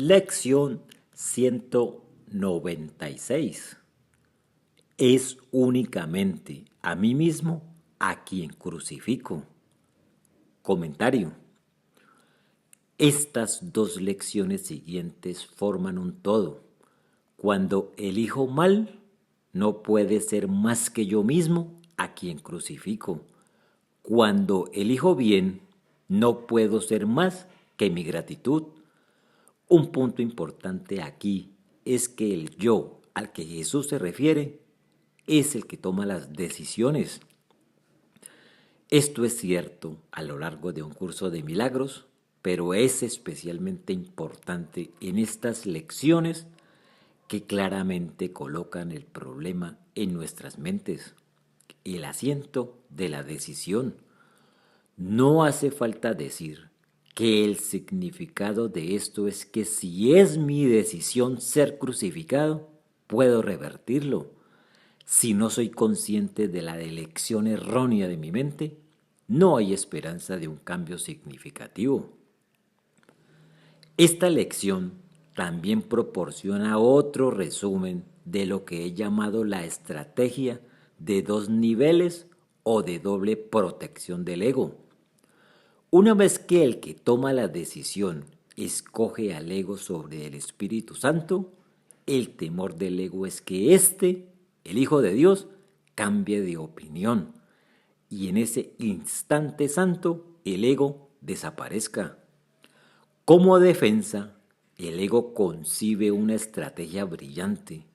Lección 196. Es únicamente a mí mismo a quien crucifico. Comentario. Estas dos lecciones siguientes forman un todo. Cuando elijo mal, no puede ser más que yo mismo a quien crucifico. Cuando elijo bien, no puedo ser más que mi gratitud. Un punto importante aquí es que el yo al que Jesús se refiere es el que toma las decisiones. Esto es cierto a lo largo de un curso de milagros, pero es especialmente importante en estas lecciones que claramente colocan el problema en nuestras mentes, el asiento de la decisión. No hace falta decir que el significado de esto es que si es mi decisión ser crucificado, puedo revertirlo. Si no soy consciente de la elección errónea de mi mente, no hay esperanza de un cambio significativo. Esta lección también proporciona otro resumen de lo que he llamado la estrategia de dos niveles o de doble protección del ego. Una vez que el que toma la decisión escoge al ego sobre el Espíritu Santo, el temor del ego es que éste, el Hijo de Dios, cambie de opinión y en ese instante santo el ego desaparezca. Como defensa, el ego concibe una estrategia brillante,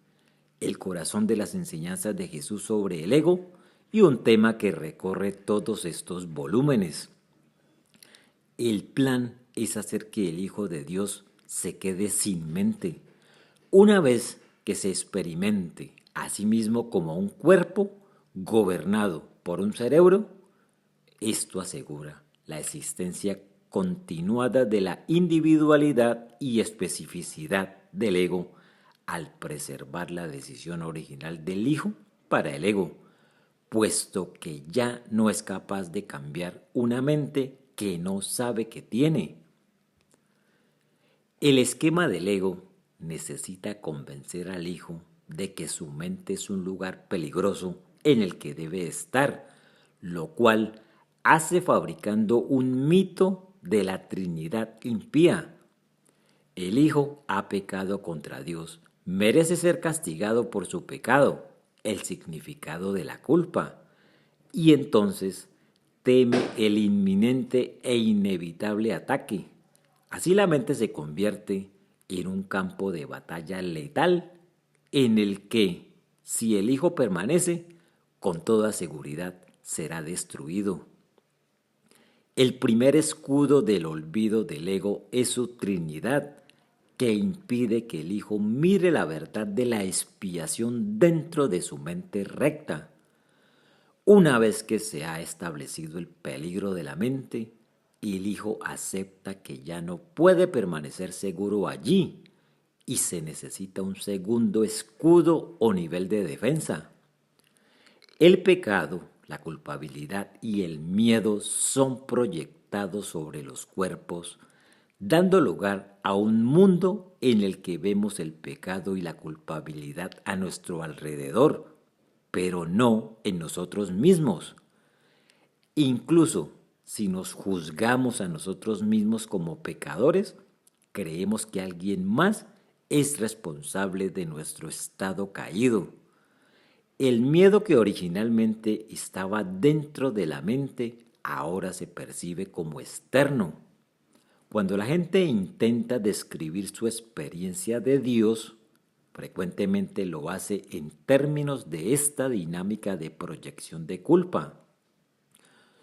el corazón de las enseñanzas de Jesús sobre el ego y un tema que recorre todos estos volúmenes. El plan es hacer que el Hijo de Dios se quede sin mente. Una vez que se experimente a sí mismo como un cuerpo gobernado por un cerebro, esto asegura la existencia continuada de la individualidad y especificidad del ego al preservar la decisión original del Hijo para el ego, puesto que ya no es capaz de cambiar una mente que no sabe que tiene. El esquema del ego necesita convencer al hijo de que su mente es un lugar peligroso en el que debe estar, lo cual hace fabricando un mito de la Trinidad impía. El hijo ha pecado contra Dios, merece ser castigado por su pecado, el significado de la culpa, y entonces teme el inminente e inevitable ataque. Así la mente se convierte en un campo de batalla letal en el que, si el hijo permanece, con toda seguridad será destruido. El primer escudo del olvido del ego es su Trinidad, que impide que el hijo mire la verdad de la expiación dentro de su mente recta. Una vez que se ha establecido el peligro de la mente, el hijo acepta que ya no puede permanecer seguro allí y se necesita un segundo escudo o nivel de defensa. El pecado, la culpabilidad y el miedo son proyectados sobre los cuerpos, dando lugar a un mundo en el que vemos el pecado y la culpabilidad a nuestro alrededor, pero no en nosotros mismos. Incluso si nos juzgamos a nosotros mismos como pecadores, creemos que alguien más es responsable de nuestro estado caído. El miedo que originalmente estaba dentro de la mente ahora se percibe como externo. Cuando la gente intenta describir su experiencia de Dios, frecuentemente lo hace en términos de esta dinámica de proyección de culpa.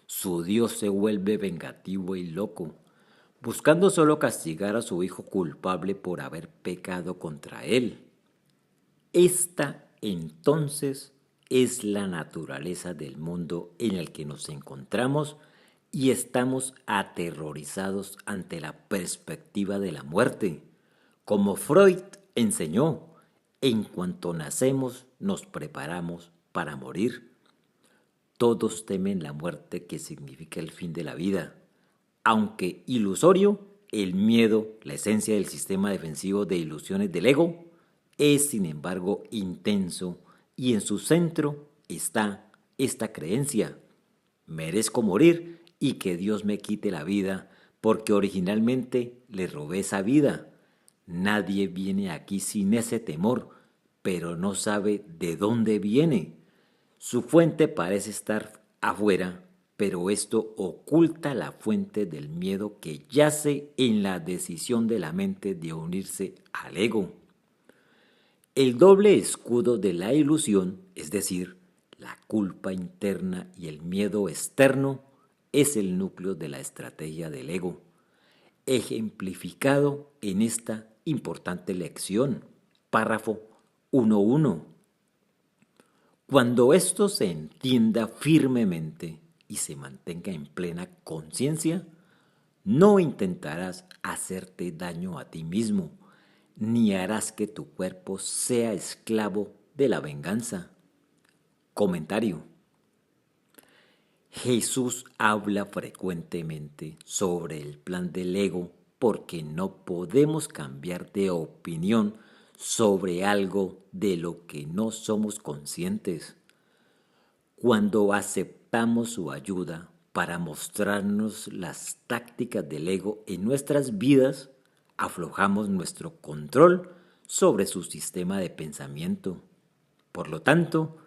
Su Dios se vuelve vengativo y loco, buscando solo castigar a su hijo culpable por haber pecado contra él. Esta, entonces, es la naturaleza del mundo en el que nos encontramos y estamos aterrorizados ante la perspectiva de la muerte. Como Freud enseñó, en cuanto nacemos nos preparamos para morir. Todos temen la muerte, que significa el fin de la vida. Aunque ilusorio, El miedo, la esencia del sistema defensivo de ilusiones del ego, es sin embargo intenso y en su centro está esta creencia: merezco morir y que Dios me quite la vida porque originalmente le robé esa vida. Nadie viene aquí sin ese temor, pero no sabe de dónde viene. Su fuente parece estar afuera, pero esto oculta la fuente del miedo que yace en la decisión de la mente de unirse al ego. El doble escudo de la ilusión, es decir, la culpa interna y el miedo externo, es el núcleo de la estrategia del ego, ejemplificado en esta importante lección. Párrafo 1.1. Cuando esto se entienda firmemente y se mantenga en plena conciencia, no intentarás hacerte daño a ti mismo, ni harás que tu cuerpo sea esclavo de la venganza. Comentario. Jesús habla frecuentemente sobre el plan del ego porque no podemos cambiar de opinión sobre algo de lo que no somos conscientes. Cuando aceptamos su ayuda para mostrarnos las tácticas del ego en nuestras vidas, aflojamos nuestro control sobre su sistema de pensamiento. Por lo tanto,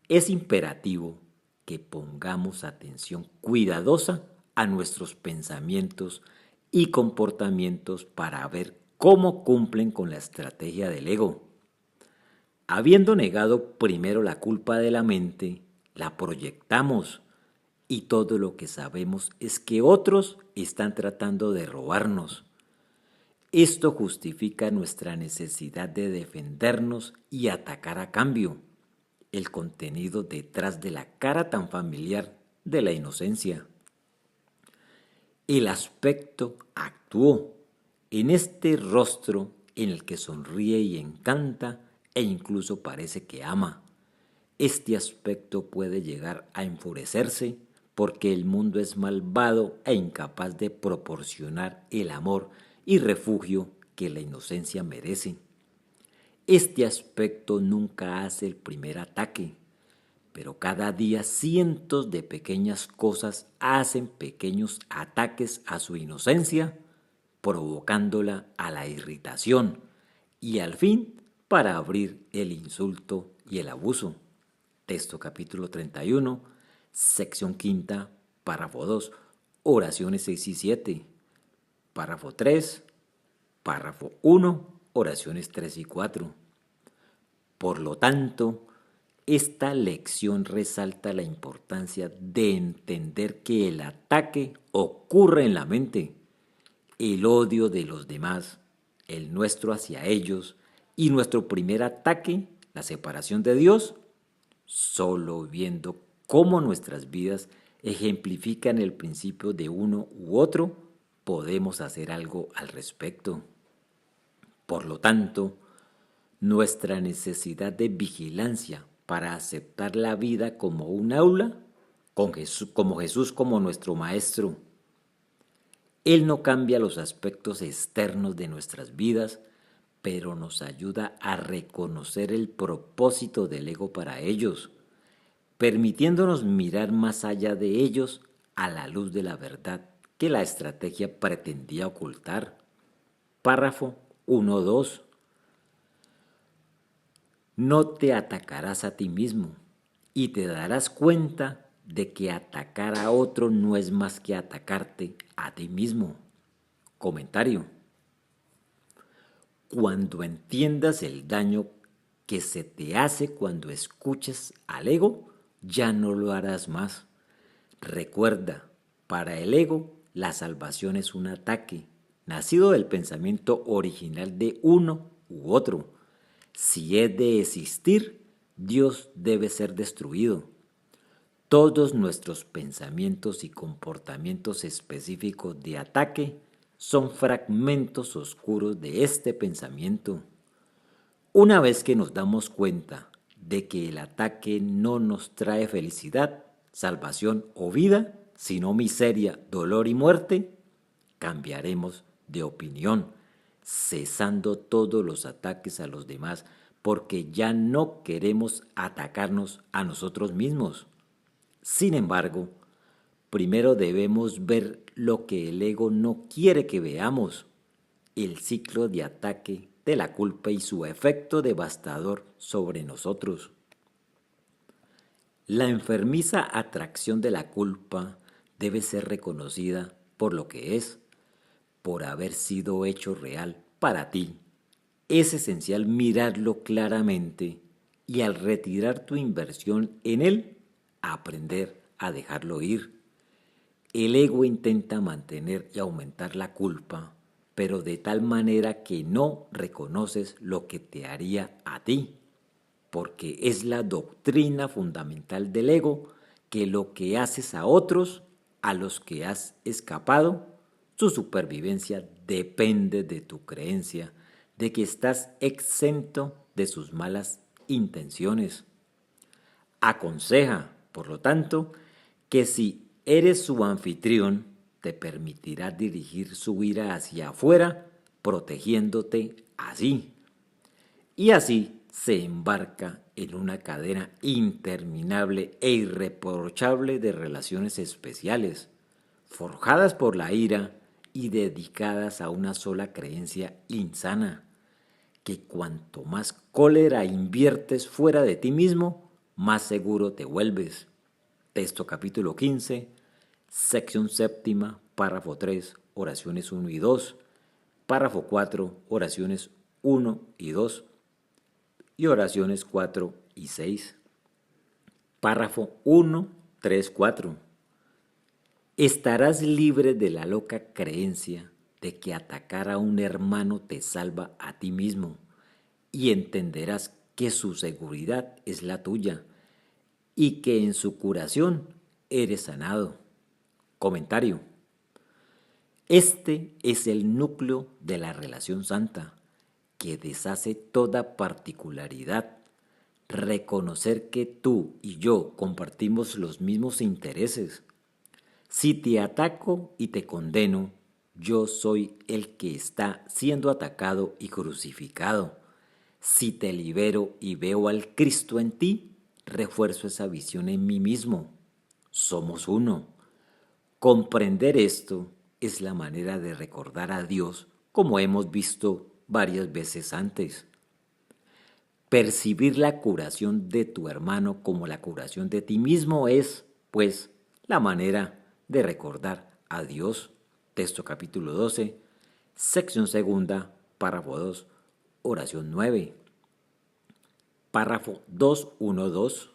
es imperativo que pongamos atención cuidadosa a nuestros pensamientos y comportamientos para ver cómo cumplen con la estrategia del ego. Habiendo negado primero la culpa de la mente, la proyectamos y todo lo que sabemos es que otros están tratando de robarnos. Esto justifica nuestra necesidad de defendernos y atacar a cambio el contenido detrás de la cara tan familiar de la inocencia. El aspecto actuó en este rostro en el que sonríe y encanta e incluso parece que ama. Este aspecto puede llegar a enfurecerse porque el mundo es malvado e incapaz de proporcionar el amor y refugio que la inocencia merece. Este aspecto nunca hace el primer ataque, pero cada día cientos de pequeñas cosas hacen pequeños ataques a su inocencia, provocándola a la irritación y al fin para abrir el insulto y el abuso. Texto capítulo 31, sección quinta, párrafo 2, oraciones 6 y 7, párrafo 3, párrafo 1, oraciones 3 y 4. Por lo tanto, esta lección resalta la importancia de entender que el ataque ocurre en la mente. El odio de los demás, el nuestro hacia ellos y nuestro primer ataque, la separación de Dios, solo viendo cómo nuestras vidas ejemplifican el principio de uno u otro, podemos hacer algo al respecto. Por lo tanto, nuestra necesidad de vigilancia para aceptar la vida como un aula, como Jesús como nuestro Maestro. Él no cambia los aspectos externos de nuestras vidas, pero nos ayuda a reconocer el propósito del ego para ellos, permitiéndonos mirar más allá de ellos a la luz de la verdad que la estrategia pretendía ocultar. Párrafo 1.2. No te atacarás a ti mismo y te darás cuenta de que atacar a otro no es más que atacarte a ti mismo. Comentario. Cuando entiendas el daño que se te hace cuando escuches al ego, ya no lo harás más. Recuerda, para el ego, la salvación es un ataque, nacido del pensamiento original de uno u otro. Si es de existir, Dios debe ser destruido. Todos nuestros pensamientos y comportamientos específicos de ataque son fragmentos oscuros de este pensamiento. Una vez que nos damos cuenta de que el ataque no nos trae felicidad, salvación o vida, sino miseria, dolor y muerte, cambiaremos de opinión, cesando todos los ataques a los demás, porque ya no queremos atacarnos a nosotros mismos. Sin embargo, primero debemos ver lo que el ego no quiere que veamos, el ciclo de ataque de la culpa y su efecto devastador sobre nosotros. La enfermiza atracción de la culpa debe ser reconocida por lo que es, por haber sido hecho real para ti. Es esencial mirarlo claramente y al retirar tu inversión en él, aprender a dejarlo ir. El ego intenta mantener y aumentar la culpa, pero de tal manera que no reconoces lo que te haría a ti, porque es la doctrina fundamental del ego que lo que haces a otros, a los que has escapado, su supervivencia depende de tu creencia de que estás exento de sus malas intenciones. Aconseja, por lo tanto, que si eres su anfitrión, te permitirá dirigir su ira hacia afuera, protegiéndote así. Y así se embarca en una cadena interminable e irreprochable de relaciones especiales, forjadas por la ira y dedicadas a una sola creencia insana, que cuanto más cólera inviertes fuera de ti mismo, más seguro te vuelves. Texto capítulo 15, sección séptima, párrafo 3, oraciones 1 y 2, párrafo 4, oraciones 1 y 2 y oraciones 4 y 6. Párrafo 1, 3, 4. Estarás libre de la loca creencia de que atacar a un hermano te salva a ti mismo y entenderás que su seguridad es la tuya y que en su curación eres sanado. Comentario. Este es el núcleo de la relación santa, que deshace toda particularidad. Reconocer que tú y yo compartimos los mismos intereses. Si te ataco y te condeno, yo soy el que está siendo atacado y crucificado. Si te libero y veo al Cristo en ti, refuerzo esa visión en mí mismo. Somos uno. Comprender esto es la manera de recordar a Dios como hemos visto varias veces antes. Percibir la curación de tu hermano como la curación de ti mismo es, pues, la manera de recordar a Dios. Texto capítulo 12, sección segunda, párrafo 2, oración 9. Párrafo 2.1.2.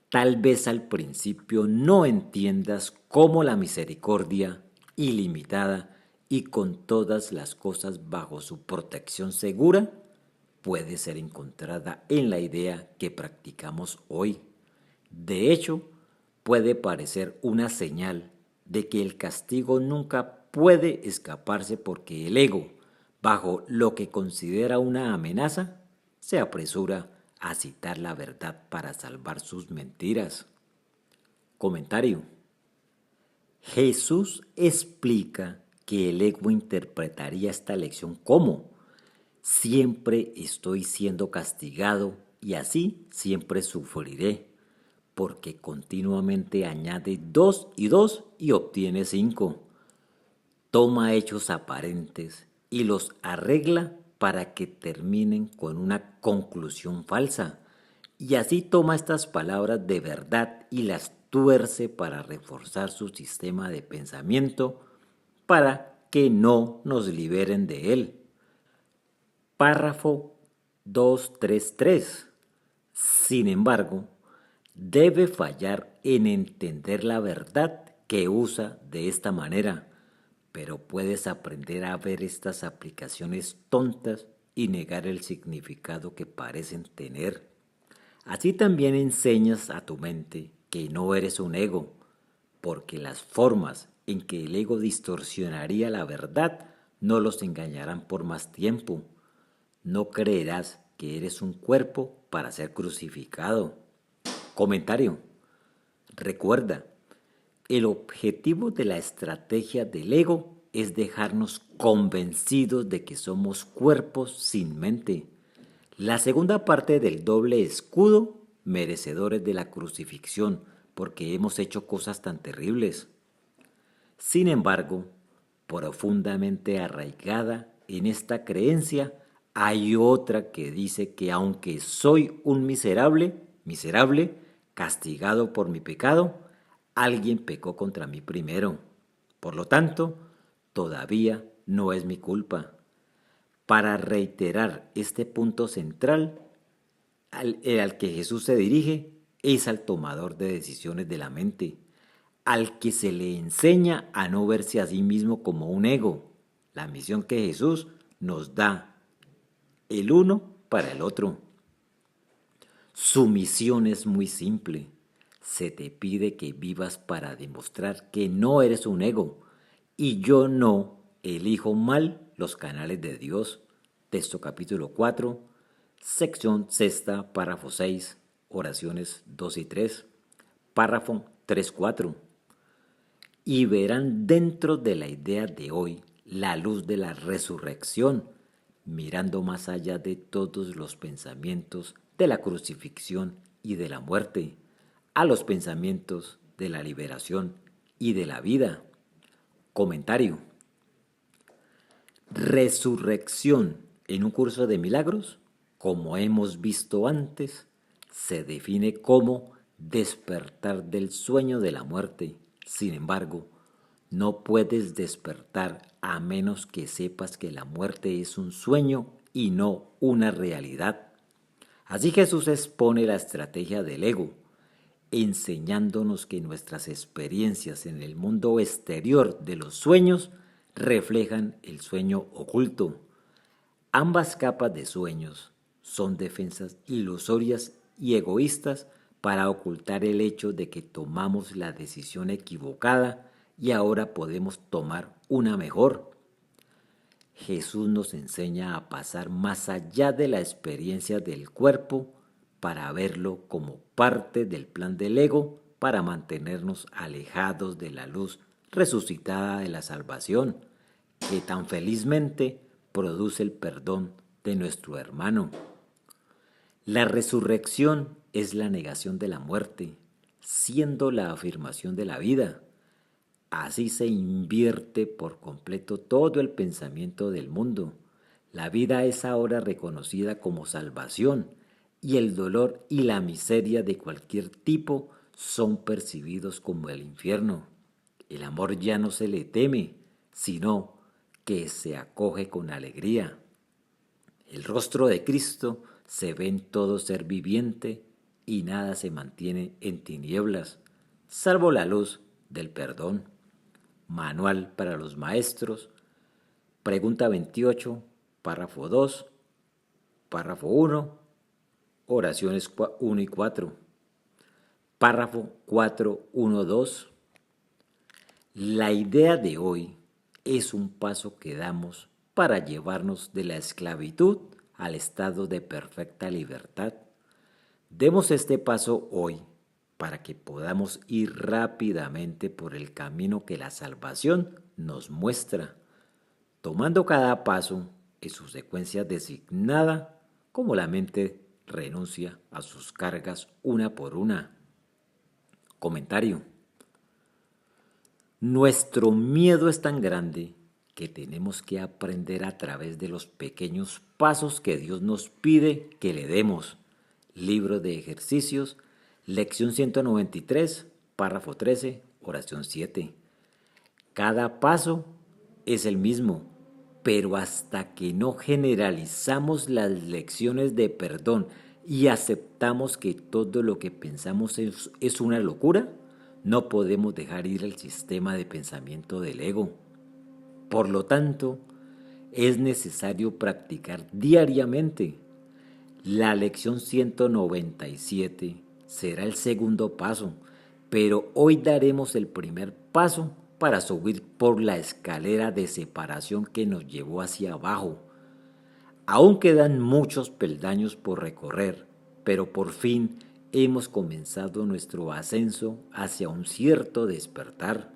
Tal vez al principio no entiendas cómo la misericordia ilimitada y con todas las cosas bajo su protección segura puede ser encontrada en la idea que practicamos hoy. De hecho, puede parecer una señal de que el castigo nunca puede escaparse porque el ego, bajo lo que considera una amenaza, se apresura a citar la verdad para salvar sus mentiras. Comentario. Jesús explica que el ego interpretaría esta lección como: siempre estoy siendo castigado y así siempre sufriré, porque continuamente añade 2 y 2 y obtiene 5. Toma hechos aparentes y los arregla para que terminen con una conclusión falsa. Y así toma estas palabras de verdad y las tuerce para reforzar su sistema de pensamiento para que no nos liberen de él. Párrafo 233. Sin embargo, debe fallar en entender la verdad que usa de esta manera, pero puedes aprender a ver estas aplicaciones tontas y negar el significado que parecen tener. Así también enseñas a tu mente que no eres un ego, porque las formas en que el ego distorsionaría la verdad no los engañarán por más tiempo. No creerás que eres un cuerpo para ser crucificado. Comentario. Recuerda, el objetivo de la estrategia del ego es dejarnos convencidos de que somos cuerpos sin mente. La segunda parte del doble escudo, merecedores de la crucifixión, porque hemos hecho cosas tan terribles. Sin embargo, profundamente arraigada en esta creencia, hay otra que dice que aunque soy un miserable, castigado por mi pecado, alguien pecó contra mí primero. Por lo tanto, todavía no es mi culpa. Para reiterar este punto central al que Jesús se dirige, es al tomador de decisiones de la mente, al que se le enseña a no verse a sí mismo como un ego. La misión que Jesús nos da, el uno para el otro. Su misión es muy simple. Se te pide que vivas para demostrar que no eres un ego y yo no elijo mal los canales de Dios. Texto capítulo 4, sección sexta, párrafo 6, oraciones 2 y 3, párrafo 3-4. Y verán dentro de la idea de hoy la luz de la resurrección, mirando más allá de todos los pensamientos de la crucifixión y de la muerte, a los pensamientos de la liberación y de la vida. Comentario. Resurrección en un curso de milagros, como hemos visto antes, se define como despertar del sueño de la muerte. Sin embargo, no puedes despertar a menos que sepas que la muerte es un sueño y no una realidad. Así Jesús expone la estrategia del ego, enseñándonos que nuestras experiencias en el mundo exterior de los sueños reflejan el sueño oculto. Ambas capas de sueños son defensas ilusorias y egoístas para ocultar el hecho de que tomamos la decisión equivocada y ahora podemos tomar una mejor. Jesús nos enseña a pasar más allá de la experiencia del cuerpo para verlo como parte del plan del ego para mantenernos alejados de la luz resucitada de la salvación, que tan felizmente produce el perdón de nuestro hermano. La resurrección es la negación de la muerte, siendo la afirmación de la vida. Así se invierte por completo todo el pensamiento del mundo. La vida es ahora reconocida como salvación y el dolor y la miseria de cualquier tipo son percibidos como el infierno. El amor ya no se le teme, sino que se acoge con alegría. El rostro de Cristo se ve en todo ser viviente y nada se mantiene en tinieblas, salvo la luz del perdón. Manual para los maestros, pregunta 28, párrafo 2, párrafo 1, oraciones 1 y 4, párrafo 4.1.2. La idea de hoy es un paso que damos para llevarnos de la esclavitud al estado de perfecta libertad. Demos este paso hoy para que podamos ir rápidamente por el camino que la salvación nos muestra, tomando cada paso en su secuencia designada, como la mente renuncia a sus cargas una por una. Comentario. Nuestro miedo es tan grande que tenemos que aprender a través de los pequeños pasos que Dios nos pide que le demos. Libro de ejercicios, lección 193, párrafo 13, oración 7. Cada paso es el mismo, pero hasta que no generalizamos las lecciones de perdón y aceptamos que todo lo que pensamos es una locura, no podemos dejar ir el sistema de pensamiento del ego. Por lo tanto, es necesario practicar diariamente. La lección 197 será el segundo paso, pero hoy daremos el primer paso para subir por la escalera de separación que nos llevó hacia abajo. Aún quedan muchos peldaños por recorrer, pero por fin hemos comenzado nuestro ascenso hacia un cierto despertar.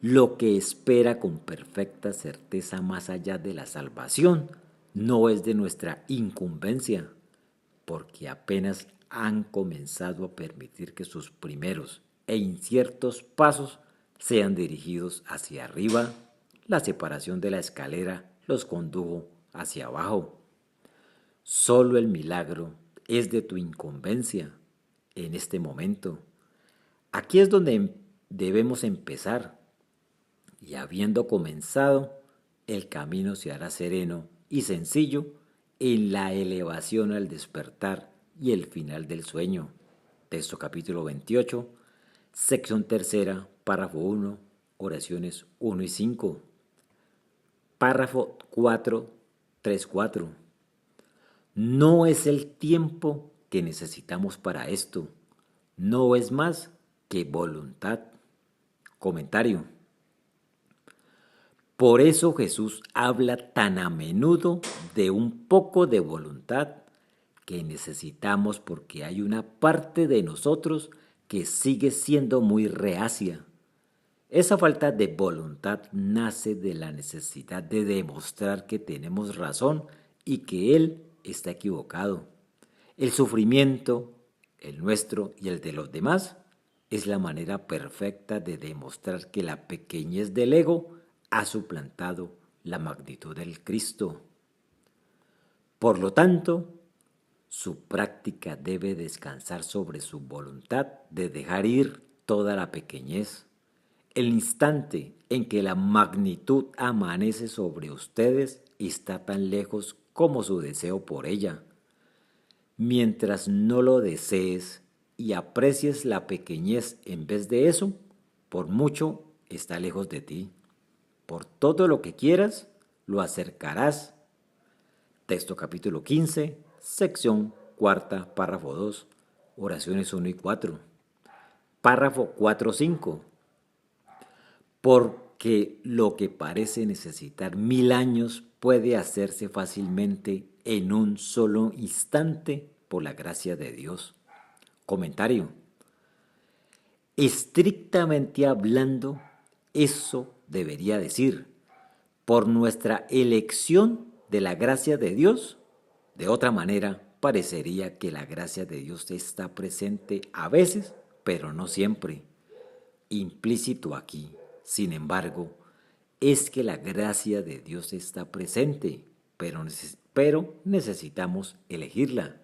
Lo que espera con perfecta certeza más allá de la salvación no es de nuestra incumbencia, porque apenas han comenzado a permitir que sus primeros e inciertos pasos sean dirigidos hacia arriba, la separación de la escalera los condujo hacia abajo. Solo el milagro es de tu incumbencia en este momento. Aquí es donde debemos empezar, y habiendo comenzado, el camino se hará sereno y sencillo en la elevación al despertar y el final del sueño. Texto capítulo 28, sección tercera, párrafo 1, oraciones 1 y 5. Párrafo 4, 3, 4. No es el tiempo que necesitamos para esto. No es más que voluntad. Comentario. Por eso Jesús habla tan a menudo de un poco de voluntad que necesitamos, porque hay una parte de nosotros que sigue siendo muy reacia. Esa falta de voluntad nace de la necesidad de demostrar que tenemos razón y que Él está equivocado. El sufrimiento, el nuestro y el de los demás, es la manera perfecta de demostrar que la pequeñez del ego ha suplantado la magnitud del Cristo. Por lo tanto, su práctica debe descansar sobre su voluntad de dejar ir toda la pequeñez. El instante en que la magnitud amanece sobre ustedes está tan lejos como su deseo por ella. Mientras no lo desees y aprecies la pequeñez en vez de eso, por mucho está lejos de ti. Por todo lo que quieras, lo acercarás. Texto capítulo 15, sección cuarta, párrafo 2, oraciones 1 y 4. Párrafo 4-5. Porque lo que parece necesitar 1000 años puede hacerse fácilmente en un solo instante por la gracia de Dios. Comentario. Estrictamente hablando, eso debería decir, por nuestra elección de la gracia de Dios. De otra manera, parecería que la gracia de Dios está presente a veces, pero no siempre. Implícito aquí, sin embargo, es que la gracia de Dios está presente, pero necesitamos elegirla.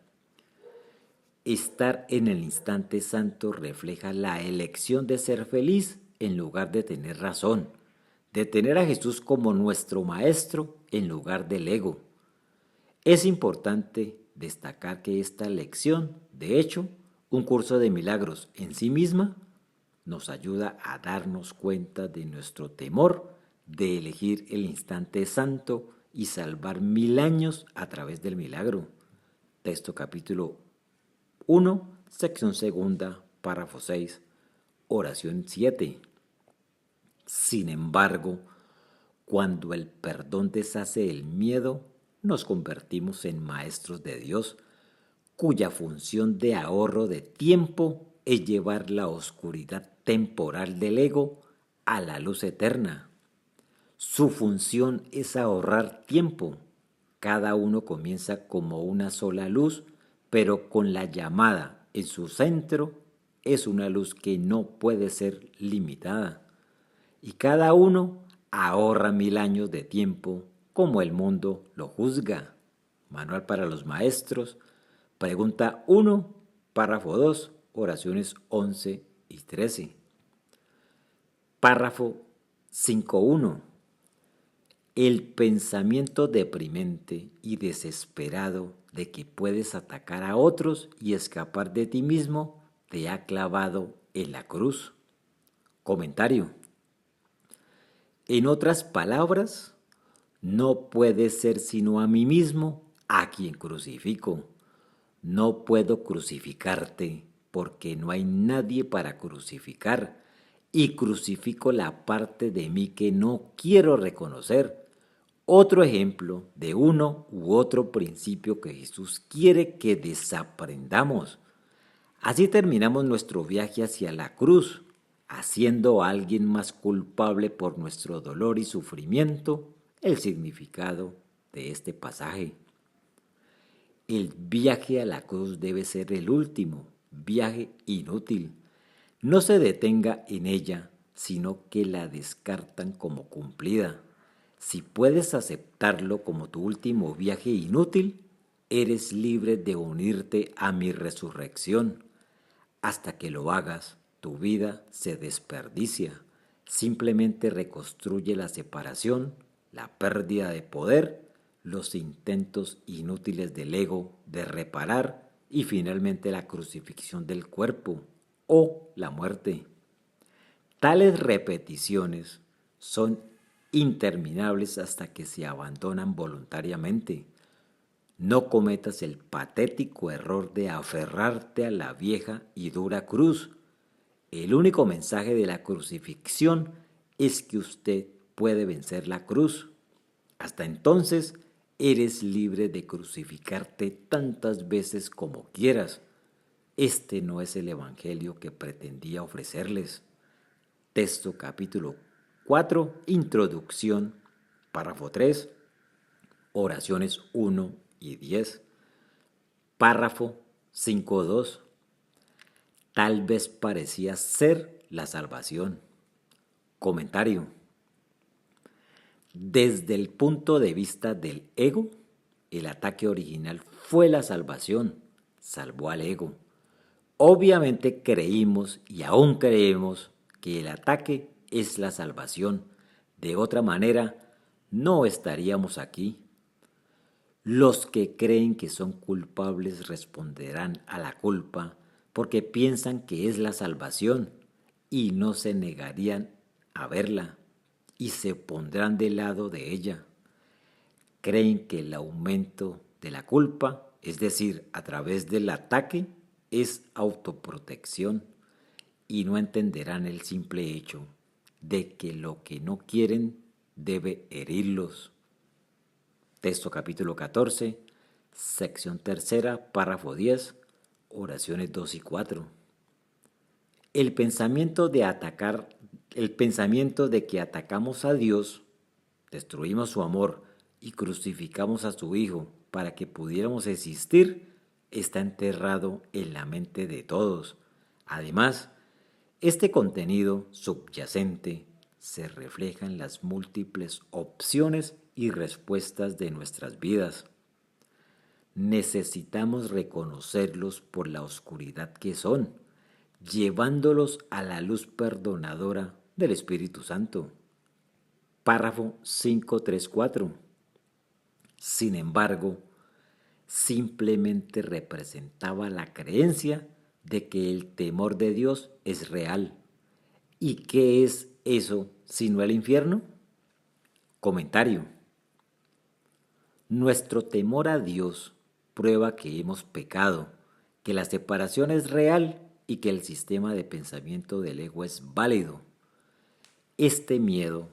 Estar en el instante santo refleja la elección de ser feliz en lugar de tener razón, de tener a Jesús como nuestro maestro en lugar del ego. Es importante destacar que esta lección, de hecho, un curso de milagros en sí misma, nos ayuda a darnos cuenta de nuestro temor de elegir el instante santo y salvar 1000 años a través del milagro. Texto capítulo 1, sección segunda, párrafo 6, oración 7. Sin embargo, cuando el perdón deshace el miedo, nos convertimos en maestros de Dios, cuya función de ahorro de tiempo es llevar la oscuridad temporal del ego a la luz eterna. Su función es ahorrar tiempo. Cada uno comienza como una sola luz, pero con la llamada en su centro es una luz que no puede ser limitada. Y cada uno ahorra 1000 años de tiempo como el mundo lo juzga. Manual para los maestros, pregunta 1, párrafo 2, oraciones 11 y 13. Párrafo 5.1. El pensamiento deprimente y desesperado de que puedes atacar a otros y escapar de ti mismo te ha clavado en la cruz. Comentario. En otras palabras, no puede ser sino a mí mismo a quien crucifico. No puedo crucificarte porque no hay nadie para crucificar, y crucifico la parte de mí que no quiero reconocer. Otro ejemplo de uno u otro principio que Jesús quiere que desaprendamos. Así terminamos nuestro viaje hacia la cruz, haciendo a alguien más culpable por nuestro dolor y sufrimiento, el significado de este pasaje. El viaje a la cruz debe ser el último viaje inútil. No se detenga en ella, sino que la descartan como cumplida. Si puedes aceptarlo como tu último viaje inútil, eres libre de unirte a mi resurrección. Hasta que lo hagas, tu vida se desperdicia. Simplemente reconstruye la separación, la pérdida de poder, los intentos inútiles del ego de reparar y finalmente la crucifixión del cuerpo o la muerte. Tales repeticiones son interminables hasta que se abandonan voluntariamente. No cometas el patético error de aferrarte a la vieja y dura cruz. El único mensaje de la crucifixión es que usted puede vencer la cruz. Hasta entonces, eres libre de crucificarte tantas veces como quieras. Este no es el evangelio que pretendía ofrecerles. Texto capítulo 4, introducción, párrafo 3, oraciones 1 y 10. Párrafo 5.2. Tal vez parecía ser la salvación. Comentario. Desde el punto de vista del ego, el ataque original fue la salvación, salvó al ego. Obviamente creímos y aún creemos que el ataque es la salvación. De otra manera, no estaríamos aquí. Los que creen que son culpables responderán a la culpa porque piensan que es la salvación y no se negarían a verla y se pondrán del lado de ella. Creen que el aumento de la culpa, es decir, a través del ataque, es autoprotección y no entenderán el simple hecho de que lo que no quieren debe herirlos. Texto capítulo 14, sección tercera, párrafo 10, oraciones 2 y 4. El pensamiento de que atacamos a Dios, destruimos su amor y crucificamos a su Hijo para que pudiéramos existir, está enterrado en la mente de todos. Además, este contenido subyacente se refleja en las múltiples opciones y respuestas de nuestras vidas. Necesitamos reconocerlos por la oscuridad que son, llevándolos a la luz perdonadora del Espíritu Santo. Párrafo 5.3.4. Sin embargo, simplemente representaba la creencia de que el temor de Dios es real. ¿Y qué es eso sino el infierno? Comentario. Nuestro temor a Dios prueba que hemos pecado, que la separación es real y que el sistema de pensamiento del ego es válido. Este miedo,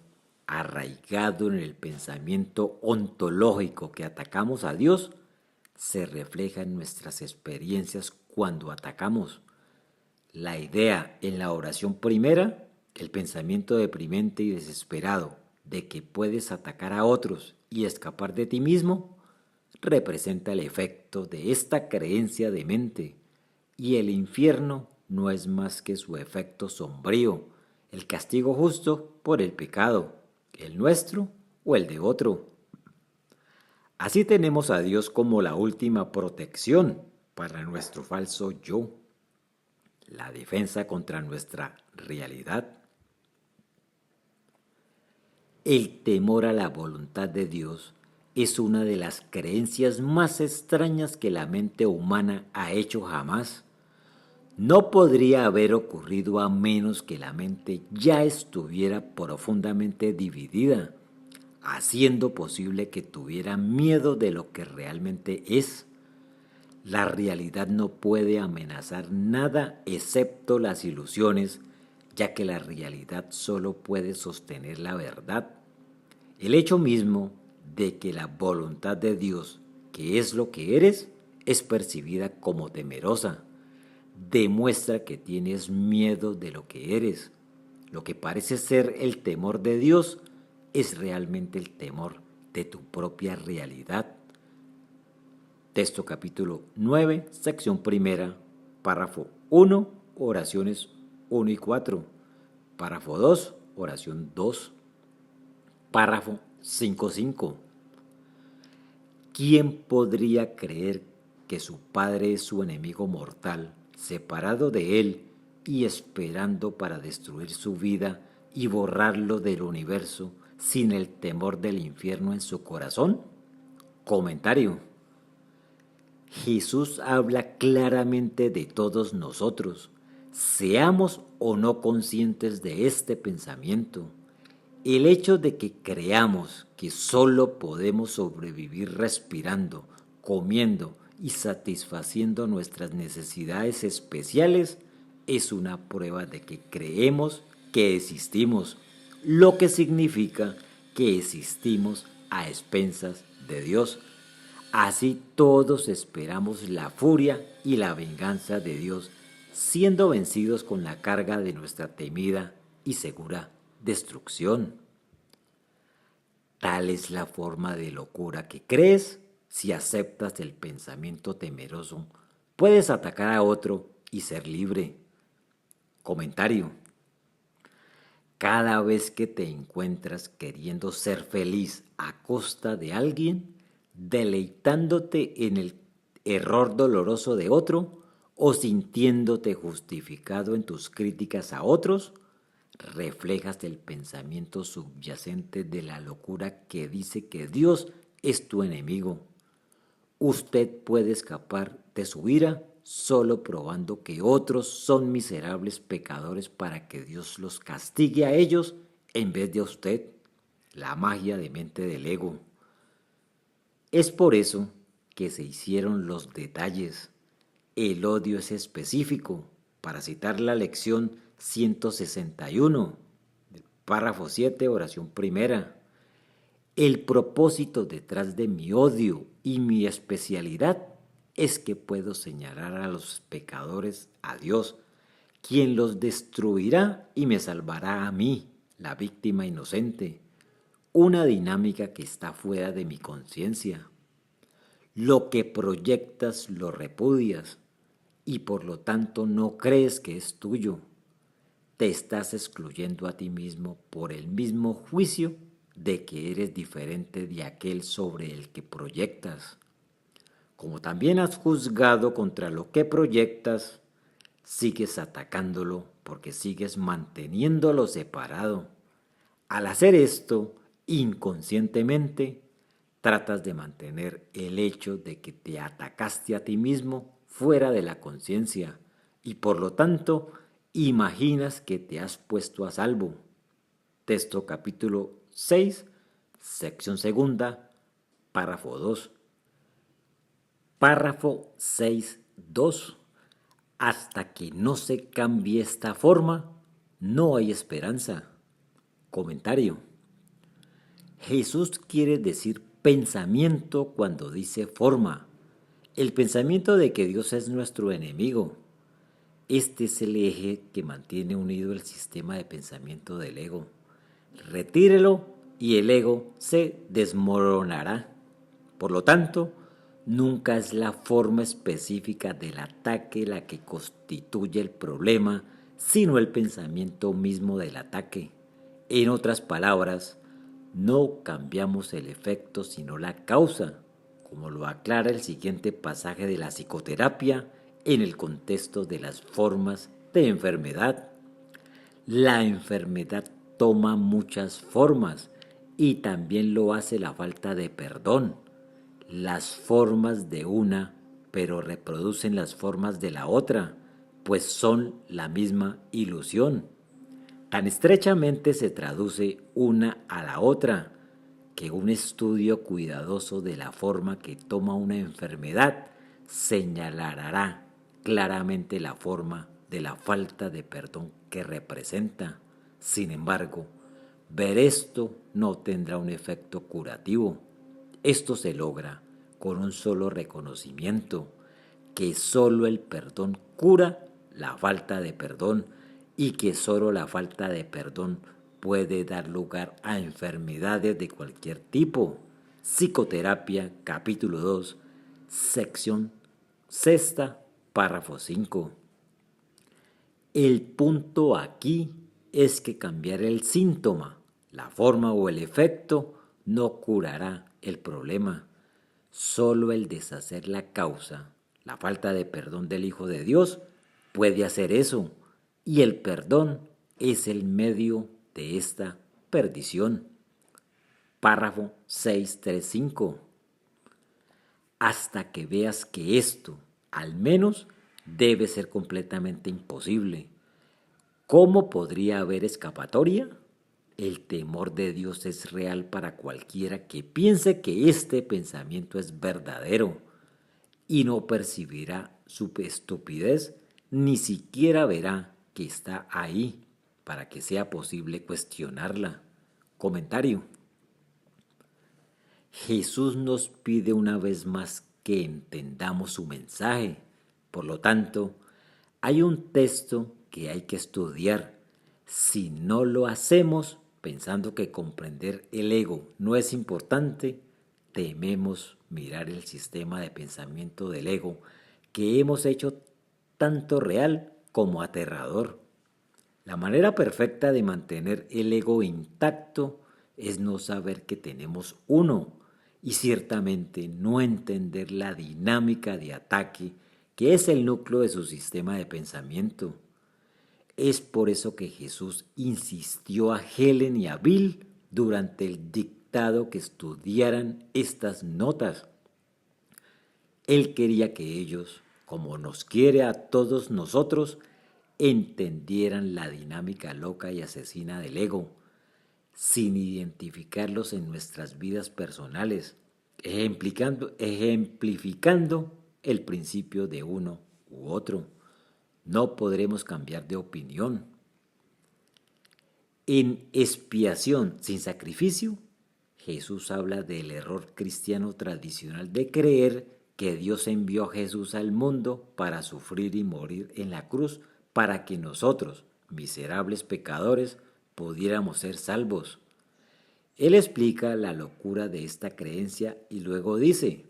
arraigado en el pensamiento ontológico que atacamos a Dios, se refleja en nuestras experiencias cuando atacamos. La idea en la oración primera, el pensamiento deprimente y desesperado de que puedes atacar a otros y escapar de ti mismo, representa el efecto de esta creencia de mente, y el infierno no es más que su efecto sombrío, el castigo justo por el pecado, el nuestro o el de otro. Así tenemos a Dios como la última protección para nuestro falso yo, la defensa contra nuestra realidad. El temor a la voluntad de Dios es una de las creencias más extrañas que la mente humana ha hecho jamás. No podría haber ocurrido a menos que la mente ya estuviera profundamente dividida, haciendo posible que tuviera miedo de lo que realmente es. La realidad no puede amenazar nada excepto las ilusiones, ya que la realidad solo puede sostener la verdad. El hecho mismo de que la voluntad de Dios, que es lo que eres, es percibida como temerosa, demuestra que tienes miedo de lo que eres. Lo que parece ser el temor de Dios es realmente el temor de tu propia realidad. Texto capítulo 9, sección primera, párrafo 1, oraciones 1 y 4. Párrafo 2, oración 2. Párrafo 5.5. ¿Quién podría creer que su padre es su enemigo mortal, separado de él y esperando para destruir su vida y borrarlo del universo sin el temor del infierno en su corazón? Comentario. Jesús habla claramente de todos nosotros, seamos o no conscientes de este pensamiento. El hecho de que creamos que solo podemos sobrevivir respirando, comiendo y satisfaciendo nuestras necesidades especiales es una prueba de que creemos que existimos, lo que significa que existimos a expensas de Dios. Así todos esperamos la furia y la venganza de Dios, siendo vencidos con la carga de nuestra temida y segura destrucción. Tal es la forma de locura que crees. Si aceptas el pensamiento temeroso, puedes atacar a otro y ser libre. Comentario. Cada vez que te encuentras queriendo ser feliz a costa de alguien, deleitándote en el error doloroso de otro o sintiéndote justificado en tus críticas a otros, reflejas el pensamiento subyacente de la locura que dice que Dios es tu enemigo. Usted puede escapar de su ira solo probando que otros son miserables pecadores para que Dios los castigue a ellos en vez de a usted. La magia de mente del ego. Es por eso que se hicieron los detalles. El odio es específico. Para citar la lección 161, párrafo 7, oración primera. El propósito detrás de mi odio y mi especialidad es que puedo señalar a los pecadores a Dios, quien los destruirá y me salvará a mí, la víctima inocente. Una dinámica que está fuera de mi conciencia. Lo que proyectas lo repudias y por lo tanto no crees que es tuyo. Te estás excluyendo a ti mismo por el mismo juicio de que eres diferente de aquel sobre el que proyectas. Como también has juzgado contra lo que proyectas, sigues atacándolo porque sigues manteniéndolo separado. Al hacer esto, inconscientemente, tratas de mantener el hecho de que te atacaste a ti mismo fuera de la conciencia y por lo tanto imaginas que te has puesto a salvo. Texto capítulo 6, sección segunda, párrafo 2. Párrafo 6.2. Hasta que no se cambie esta forma, no hay esperanza. Comentario. Jesús quiere decir pensamiento cuando dice forma. El pensamiento de que Dios es nuestro enemigo. Este es el eje que mantiene unido el sistema de pensamiento del ego. Retírelo y el ego se desmoronará. Por lo tanto, nunca es la forma específica del ataque la que constituye el problema, sino el pensamiento mismo del ataque. En otras palabras, no cambiamos el efecto sino la causa, como lo aclara el siguiente pasaje de la psicoterapia en el contexto de las formas de enfermedad. La enfermedad toma muchas formas y también lo hace la falta de perdón. Las formas de una, pero reproducen las formas de la otra, pues son la misma ilusión. Tan estrechamente se traduce una a la otra, que un estudio cuidadoso de la forma que toma una enfermedad señalará claramente la forma de la falta de perdón que representa. Sin embargo, ver esto no tendrá un efecto curativo. Esto se logra con un solo reconocimiento, que solo el perdón cura la falta de perdón y que solo la falta de perdón puede dar lugar a enfermedades de cualquier tipo. Psicoterapia, capítulo 2, sección sexta, párrafo 5. El punto aquí es que cambiar el síntoma, la forma o el efecto no curará el problema. Solo el deshacer la causa, la falta de perdón del Hijo de Dios, puede hacer eso. Y el perdón es el medio de esta perdición. Párrafo 635. Hasta que veas que esto, al menos, debe ser completamente imposible. ¿Cómo podría haber escapatoria? El temor de Dios es real para cualquiera que piense que este pensamiento es verdadero y no percibirá su estupidez, ni siquiera verá que está ahí para que sea posible cuestionarla. Comentario. Jesús nos pide una vez más que entendamos su mensaje. Por lo tanto, hay un texto que hay que estudiar. Si no lo hacemos pensando que comprender el ego no es importante, tememos mirar el sistema de pensamiento del ego que hemos hecho tanto real como aterrador. La manera perfecta de mantener el ego intacto es no saber que tenemos uno y ciertamente no entender la dinámica de ataque que es el núcleo de su sistema de pensamiento. Es por eso que Jesús insistió a Helen y a Bill durante el dictado que estudiaran estas notas. Él quería que ellos, como nos quiere a todos nosotros, entendieran la dinámica loca y asesina del ego, sin identificarlos en nuestras vidas personales, ejemplificando el principio de uno u otro. No podremos cambiar de opinión. En expiación sin sacrificio, Jesús habla del error cristiano tradicional de creer que Dios envió a Jesús al mundo para sufrir y morir en la cruz para que nosotros, miserables pecadores, pudiéramos ser salvos. Él explica la locura de esta creencia y luego dice: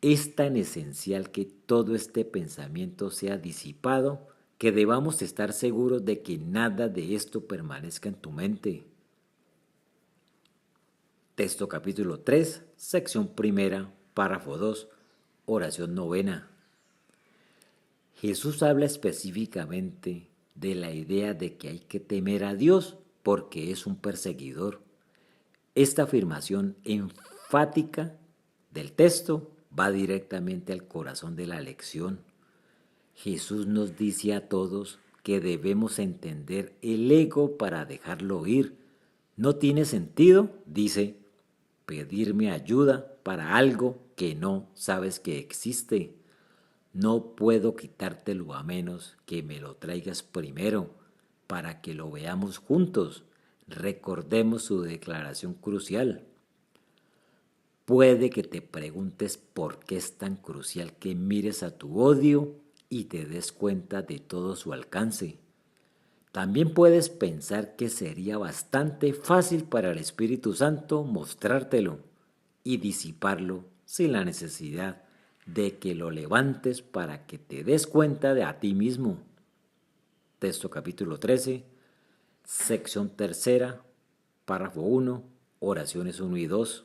es tan esencial que todo este pensamiento sea disipado que debamos estar seguros de que nada de esto permanezca en tu mente. Texto capítulo 3, sección primera, párrafo 2, oración novena. Jesús habla específicamente de la idea de que hay que temer a Dios porque es un perseguidor. Esta afirmación enfática del texto va directamente al corazón de la lección. Jesús nos dice a todos que debemos entender el ego para dejarlo ir. No tiene sentido, dice, pedirme ayuda para algo que no sabes que existe. No puedo quitártelo a menos que me lo traigas primero para que lo veamos juntos. Recordemos su declaración crucial. Puede que te preguntes por qué es tan crucial que mires a tu odio y te des cuenta de todo su alcance. También puedes pensar que sería bastante fácil para el Espíritu Santo mostrártelo y disiparlo sin la necesidad de que lo levantes para que te des cuenta de a ti mismo. Texto capítulo 13, sección tercera, párrafo 1, oraciones 1 y 2.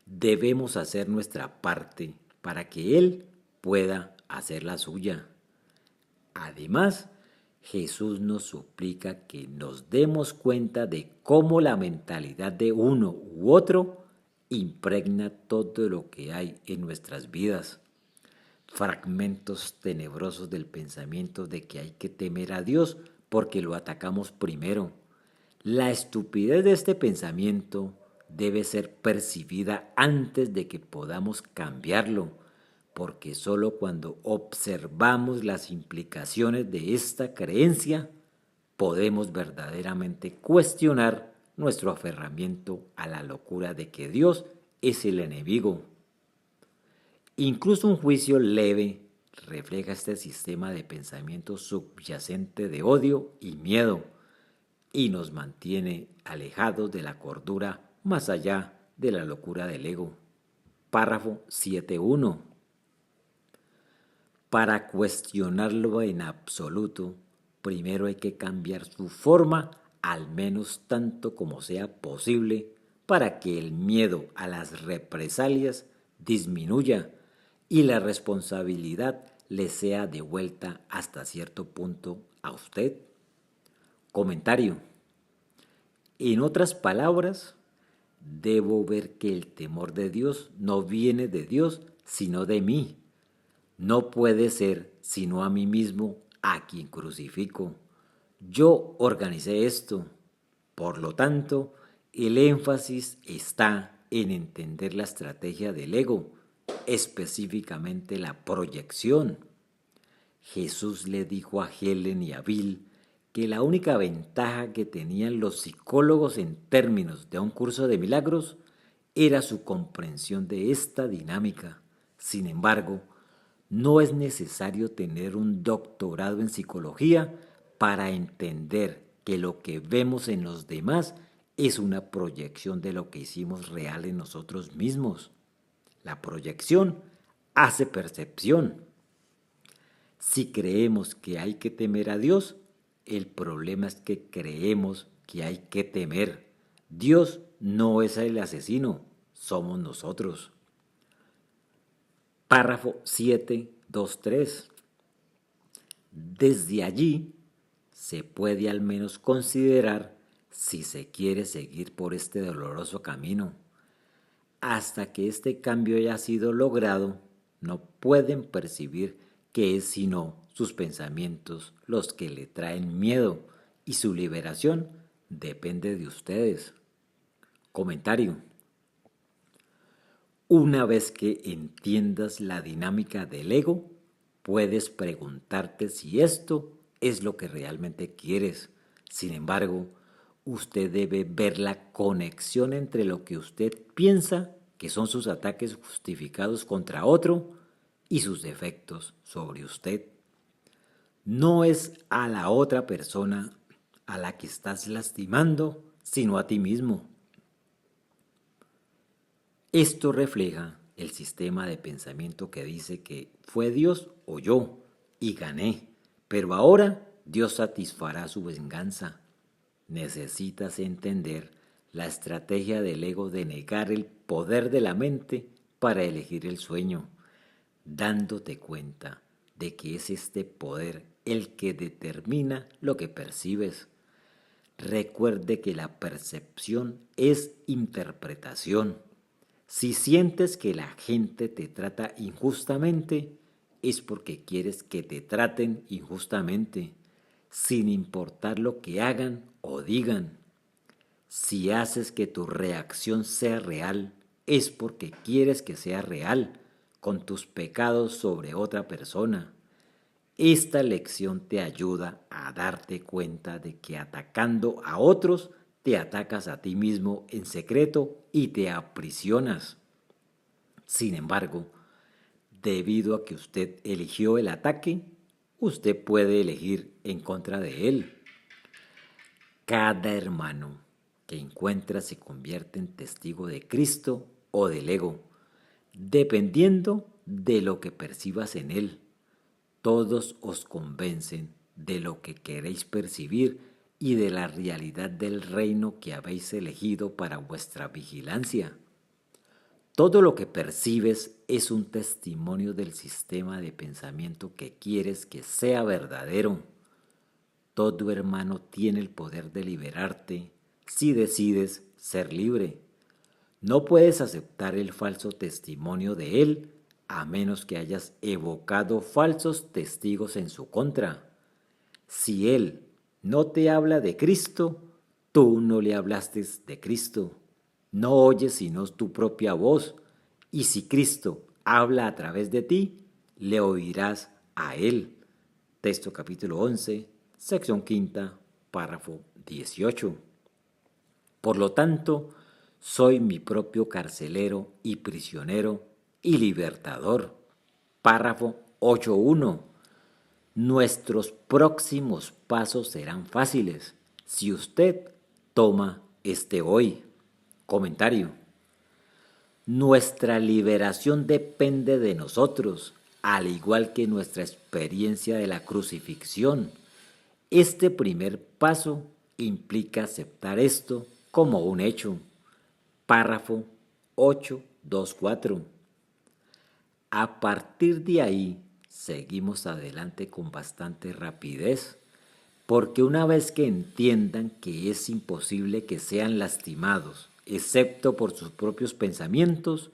Debemos hacer nuestra parte para que Él pueda hacer la suya. Además, Jesús nos suplica que nos demos cuenta de cómo la mentalidad de uno u otro impregna todo lo que hay en nuestras vidas. Fragmentos tenebrosos del pensamiento de que hay que temer a Dios porque lo atacamos primero. La estupidez de este pensamiento debe ser percibida antes de que podamos cambiarlo, porque solo cuando observamos las implicaciones de esta creencia podemos verdaderamente cuestionar nuestro aferramiento a la locura de que Dios es el enemigo. Incluso un juicio leve refleja este sistema de pensamiento subyacente de odio y miedo y nos mantiene alejados de la cordura más allá de la locura del ego. Párrafo 7.1. Para cuestionarlo en absoluto, primero hay que cambiar su forma, al menos tanto como sea posible, para que el miedo a las represalias disminuya y la responsabilidad le sea devuelta hasta cierto punto a usted. Comentario. En otras palabras, debo ver que el temor de Dios no viene de Dios, sino de mí. No puede ser sino a mí mismo a quien crucifico. Yo organicé esto. Por lo tanto, el énfasis está en entender la estrategia del ego, específicamente la proyección. Jesús le dijo a Helen y a Bill que la única ventaja que tenían los psicólogos en términos de un curso de milagros era su comprensión de esta dinámica. Sin embargo, no es necesario tener un doctorado en psicología para entender que lo que vemos en los demás es una proyección de lo que hicimos real en nosotros mismos. La proyección hace percepción. Si creemos que hay que temer a Dios, el problema es que creemos que hay que temer. Dios no es el asesino, somos nosotros. Párrafo 7.2.3. Desde allí se puede al menos considerar si se quiere seguir por este doloroso camino. Hasta que este cambio haya sido logrado, no pueden percibir que es sino sus pensamientos los que le traen miedo y su liberación depende de ustedes. Comentario. Una vez que entiendas la dinámica del ego, puedes preguntarte si esto es lo que realmente quieres. Sin embargo, usted debe ver la conexión entre lo que usted piensa que son sus ataques justificados contra otro y sus defectos sobre usted. No es a la otra persona a la que estás lastimando, sino a ti mismo. Esto refleja el sistema de pensamiento que dice que fue Dios o yo y gané, pero ahora Dios satisfará su venganza. Necesitas entender la estrategia del ego de negar el poder de la mente para elegir el sueño, dándote cuenta de que es este poder el que determina lo que percibes. Recuerde que la percepción es interpretación. Si sientes que la gente te trata injustamente, es porque quieres que te traten injustamente, sin importar lo que hagan o digan. Si haces que tu reacción sea real, es porque quieres que sea real, con tus pecados sobre otra persona. Esta lección te ayuda a darte cuenta de que atacando a otros, te atacas a ti mismo en secreto y te aprisionas. Sin embargo, debido a que usted eligió el ataque, usted puede elegir en contra de él. Cada hermano que encuentra se convierte en testigo de Cristo o del ego, dependiendo de lo que percibas en él. Todos os convencen de lo que queréis percibir y de la realidad del reino que habéis elegido para vuestra vigilancia. Todo lo que percibes es un testimonio del sistema de pensamiento que quieres que sea verdadero. Todo hermano tiene el poder de liberarte si decides ser libre. No puedes aceptar el falso testimonio de él a menos que hayas evocado falsos testigos en su contra. Si él no te habla de Cristo, tú no le hablaste de Cristo. No oyes sino tu propia voz, y si Cristo habla a través de ti, le oirás a él. Texto capítulo 11, sección quinta, párrafo 18. Por lo tanto, soy mi propio carcelero y prisionero y libertador. Párrafo 8.1. Nuestros próximos pasos serán fáciles si usted toma este hoy. Comentario. Nuestra liberación depende de nosotros, al igual que nuestra experiencia de la crucifixión. Este primer paso implica aceptar esto como un hecho. Párrafo 8.2.4. A partir de ahí, seguimos adelante con bastante rapidez, porque una vez que entiendan que es imposible que sean lastimados, excepto por sus propios pensamientos,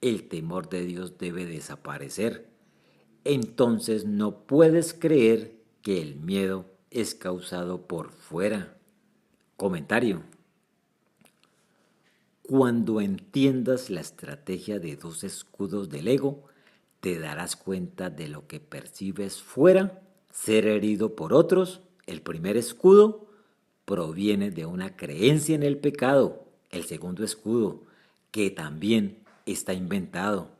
el temor de Dios debe desaparecer. Entonces no puedes creer que el miedo es causado por fuera. Comentario. Cuando entiendas la estrategia de 2 escudos del ego, te darás cuenta de lo que percibes fuera, ser herido por otros. El primer escudo proviene de una creencia en el pecado. El segundo escudo, que también está inventado.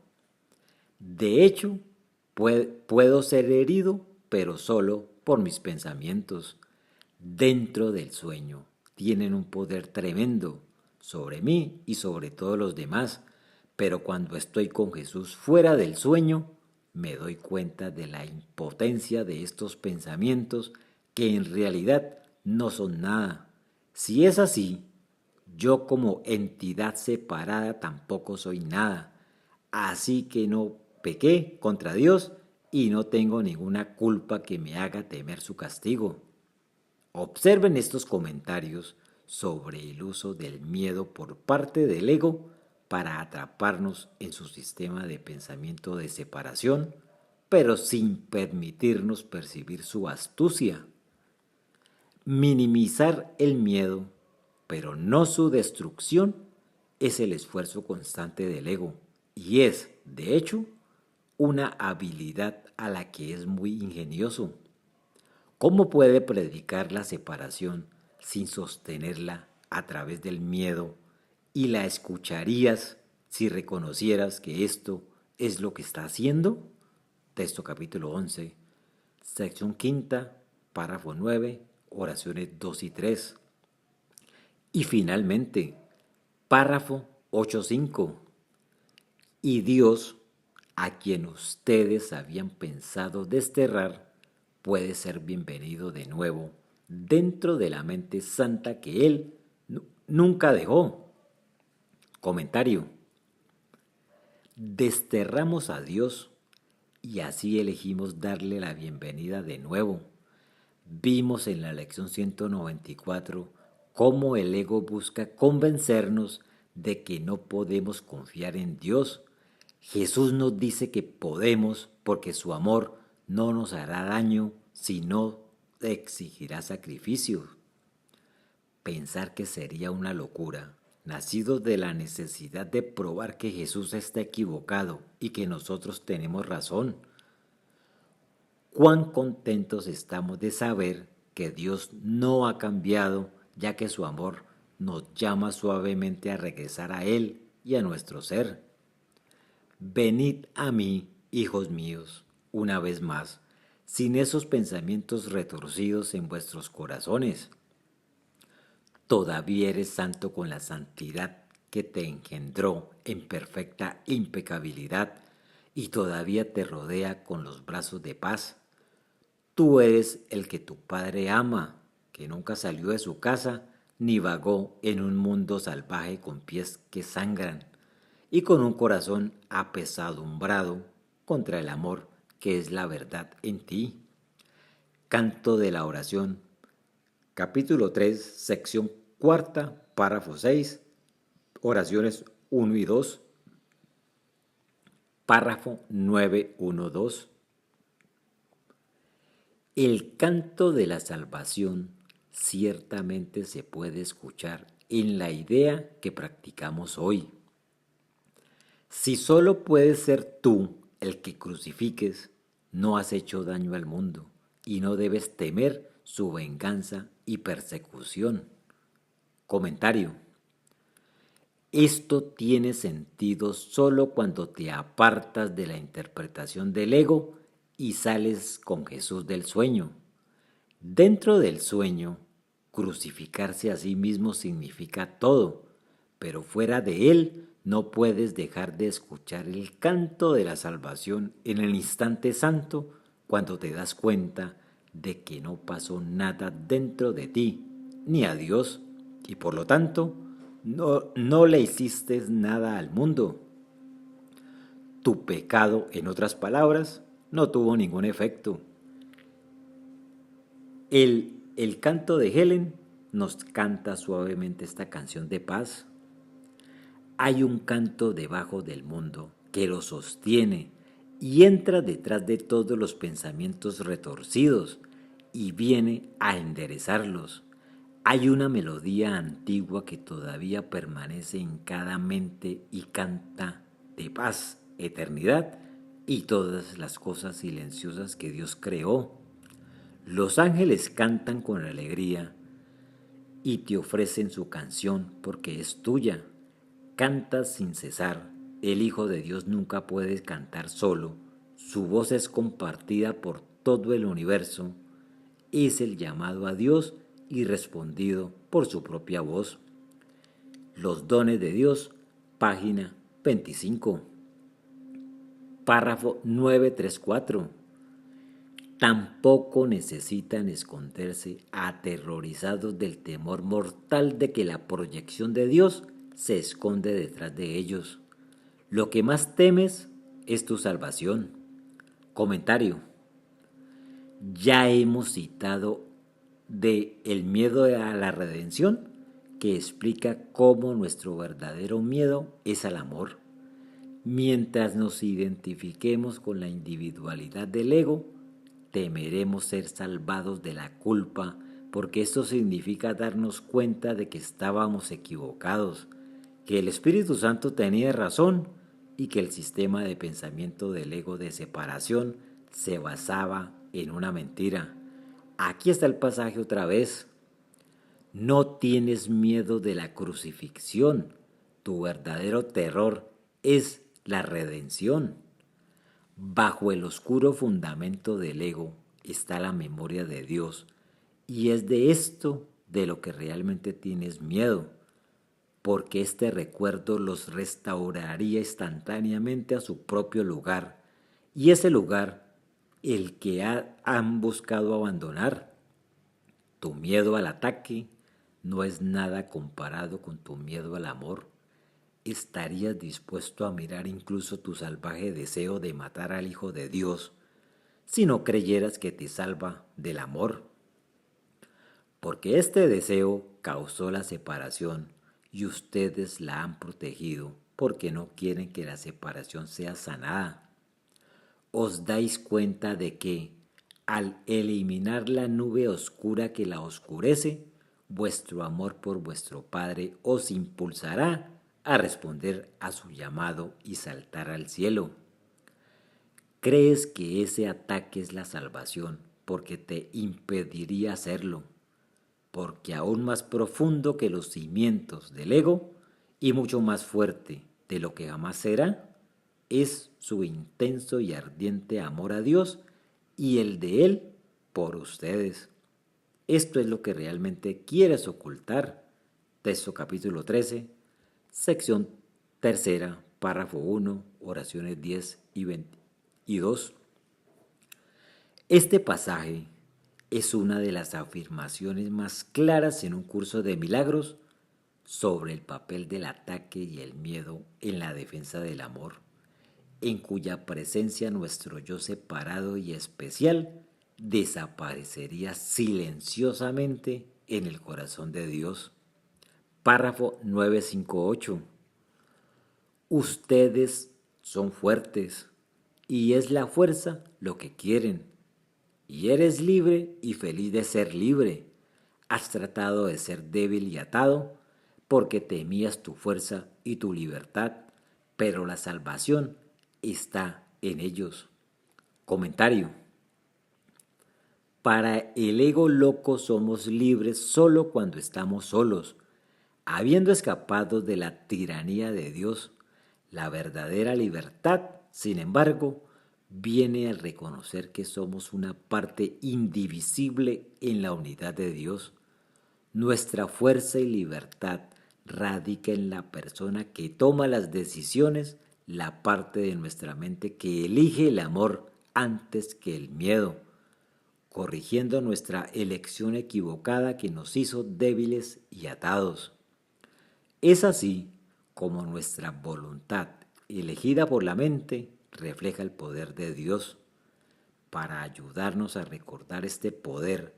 De hecho, puedo ser herido, pero solo por mis pensamientos. Dentro del sueño tienen un poder tremendo sobre mí y sobre todos los demás, pero cuando estoy con Jesús fuera del sueño, me doy cuenta de la impotencia de estos pensamientos que en realidad no son nada. Si es así, yo como entidad separada tampoco soy nada, así que no pequé contra Dios y no tengo ninguna culpa que me haga temer su castigo. Observen estos comentarios sobre el uso del miedo por parte del ego para atraparnos en su sistema de pensamiento de separación, pero sin permitirnos percibir su astucia. Minimizar el miedo, pero no su destrucción, es el esfuerzo constante del ego y es, de hecho, una habilidad a la que es muy ingenioso. ¿Cómo puede predicar la separación sin sostenerla a través del miedo? ¿Y la escucharías si reconocieras que esto es lo que está haciendo? Texto capítulo 11, sección quinta, párrafo 9, oraciones 2 y 3. Y finalmente, párrafo 8.5. Y Dios, a quien ustedes habían pensado desterrar, puede ser bienvenido de nuevo dentro de la mente santa que Él nunca dejó. Comentario. Desterramos a Dios y así elegimos darle la bienvenida de nuevo. Vimos en la lección 194 cómo el ego busca convencernos de que no podemos confiar en Dios. Jesús nos dice que podemos porque su amor no nos hará daño, sino exigirá sacrificios. Pensar que sería una locura, nacido de la necesidad de probar que Jesús está equivocado y que nosotros tenemos razón. Cuán contentos estamos de saber que Dios no ha cambiado, ya que su amor nos llama suavemente a regresar a Él y a nuestro ser. Venid a mí, hijos míos, una vez más, sin esos pensamientos retorcidos en vuestros corazones. Todavía eres santo con la santidad que te engendró en perfecta impecabilidad y todavía te rodea con los brazos de paz. Tú eres el que tu padre ama, que nunca salió de su casa ni vagó en un mundo salvaje con pies que sangran y con un corazón apesadumbrado contra el amor que es la verdad en ti. Canto de la oración, capítulo 3, sección cuarta, párrafo 6, oraciones 1 y 2, párrafo 9.1.2. El canto de la salvación ciertamente se puede escuchar en la idea que practicamos hoy. Si solo puedes ser tú el que crucifiques, no has hecho daño al mundo y no debes temer su venganza y persecución. Comentario. Esto tiene sentido solo cuando te apartas de la interpretación del ego y sales con Jesús del sueño. Dentro del sueño, crucificarse a sí mismo significa todo, pero fuera de él no puedes dejar de escuchar el canto de la salvación en el instante santo cuando te das cuenta de que no pasó nada dentro de ti, ni a Dios, y por lo tanto no le hiciste nada al mundo. Tu pecado, en otras palabras, no tuvo ningún efecto. El canto de Helen nos canta suavemente esta canción de paz. Hay un canto debajo del mundo que lo sostiene y entra detrás de todos los pensamientos retorcidos y viene a enderezarlos. Hay una melodía antigua que todavía permanece en cada mente y canta de paz, eternidad y todas las cosas silenciosas que Dios creó. Los ángeles cantan con alegría y te ofrecen su canción porque es tuya. Cantas sin cesar. El Hijo de Dios nunca puede cantar solo. Su voz es compartida por todo el universo. Es el llamado a Dios y respondido por su propia voz. Los dones de Dios, página 25. Párrafo 934. Tampoco necesitan esconderse aterrorizados del temor mortal de que la proyección de Dios se esconde detrás de ellos. Lo que más temes es tu salvación. Comentario. Ya hemos citado de El miedo a la redención, que explica cómo nuestro verdadero miedo es al amor. Mientras nos identifiquemos con la individualidad del ego, temeremos ser salvados de la culpa, porque esto significa darnos cuenta de que estábamos equivocados, que el Espíritu Santo tenía razón y que el sistema de pensamiento del ego de separación se basaba en una mentira. Aquí está el pasaje otra vez. No tienes miedo de la crucifixión. Tu verdadero terror es la redención. Bajo el oscuro fundamento del ego está la memoria de Dios, y es de esto de lo que realmente tienes miedo, porque este recuerdo los restauraría instantáneamente a su propio lugar, y ese lugar el que han buscado abandonar. Tu miedo al ataque no es nada comparado con tu miedo al amor. ¿Estarías dispuesto a mirar incluso tu salvaje deseo de matar al Hijo de Dios si no creyeras que te salva del amor? Porque este deseo causó la separación y ustedes la han protegido porque no quieren que la separación sea sanada. ¿Os dais cuenta de que, al eliminar la nube oscura que la oscurece, vuestro amor por vuestro Padre os impulsará a responder a su llamado y saltar al cielo? ¿Crees que ese ataque es la salvación porque te impediría hacerlo? Porque aún más profundo que los cimientos del ego y mucho más fuerte de lo que jamás será, es su intenso y ardiente amor a Dios y el de Él por ustedes. Esto es lo que realmente quieres ocultar. Texto capítulo 13, sección tercera, párrafo 1, oraciones 10 y 22. Este pasaje es una de las afirmaciones más claras en un curso de milagros sobre el papel del ataque y el miedo en la defensa del amor, en cuya presencia nuestro yo separado y especial desaparecería silenciosamente en el corazón de Dios. Párrafo 958. Ustedes son fuertes y es la fuerza lo que quieren. Y eres libre y feliz de ser libre. Has tratado de ser débil y atado porque temías tu fuerza y tu libertad, pero la salvación está en ellos. Comentario. Para el ego loco somos libres solo cuando estamos solos, habiendo escapado de la tiranía de Dios. La verdadera libertad, sin embargo, viene a reconocer que somos una parte indivisible en la unidad de Dios. Nuestra fuerza y libertad radica en la persona que toma las decisiones, la parte de nuestra mente que elige el amor antes que el miedo, corrigiendo nuestra elección equivocada que nos hizo débiles y atados. Es así como nuestra voluntad, elegida por la mente, refleja el poder de Dios. Para ayudarnos a recordar este poder,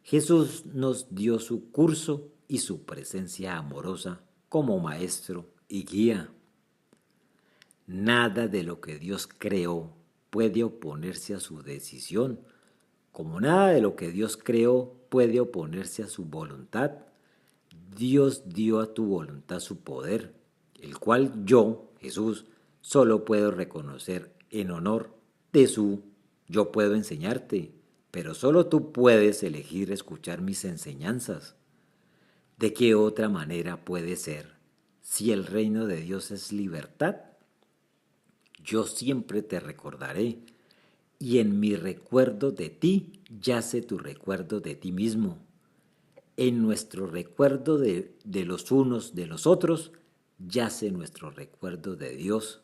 Jesús nos dio su curso y su presencia amorosa como maestro y guía. Nada de lo que Dios creó puede oponerse a su decisión, como nada de lo que Dios creó puede oponerse a su voluntad. Dios dio a tu voluntad su poder, el cual yo, Jesús, solo puedo reconocer en honor de su yo puedo enseñarte, pero solo tú puedes elegir escuchar mis enseñanzas. ¿De qué otra manera puede ser si el reino de Dios es libertad? Yo siempre te recordaré, y en mi recuerdo de ti yace tu recuerdo de ti mismo. En nuestro recuerdo de los unos de los otros yace nuestro recuerdo de Dios.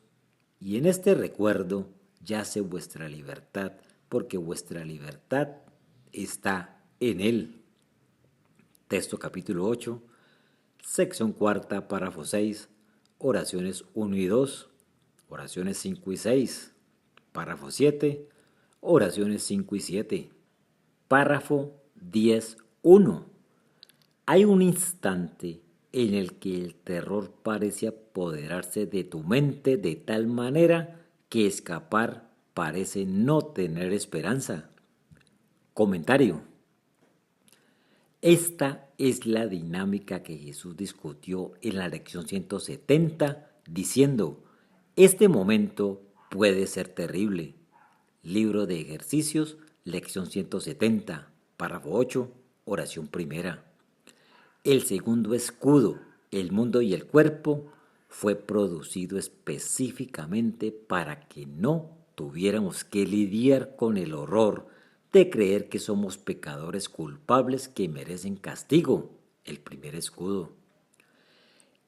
Y en este recuerdo yace vuestra libertad, porque vuestra libertad está en Él. Texto capítulo 8, sección cuarta, párrafo 6, oraciones 1 y 2, oraciones 5 y 6, párrafo 7, oraciones 5 y 7. Párrafo 10.1. Hay un instante en el que el terror parece apoderarse de tu mente de tal manera que escapar parece no tener esperanza. Comentario. Esta es la dinámica que Jesús discutió en la lección 170, diciendo, este momento puede ser terrible. Libro de ejercicios, lección 170, párrafo 8, oración primera. El segundo escudo, el mundo y el cuerpo, fue producido específicamente para que no tuviéramos que lidiar con el horror de creer que somos pecadores culpables que merecen castigo, el primer escudo.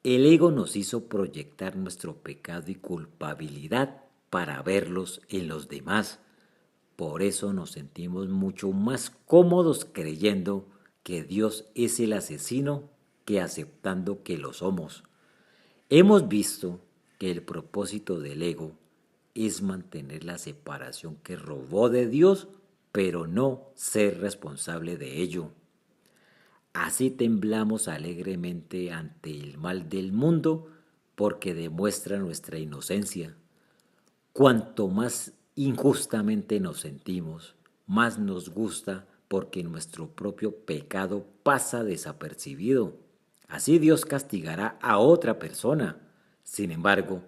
El ego nos hizo proyectar nuestro pecado y culpabilidad para verlos en los demás. Por eso nos sentimos mucho más cómodos creyendo que Dios es el asesino que aceptando que lo somos. Hemos visto que el propósito del ego es mantener la separación que robó de Dios, pero no ser responsable de ello. Así temblamos alegremente ante el mal del mundo porque demuestra nuestra inocencia. Cuanto más injustamente nos sentimos, más nos gusta porque nuestro propio pecado pasa desapercibido. Así Dios castigará a otra persona. Sin embargo,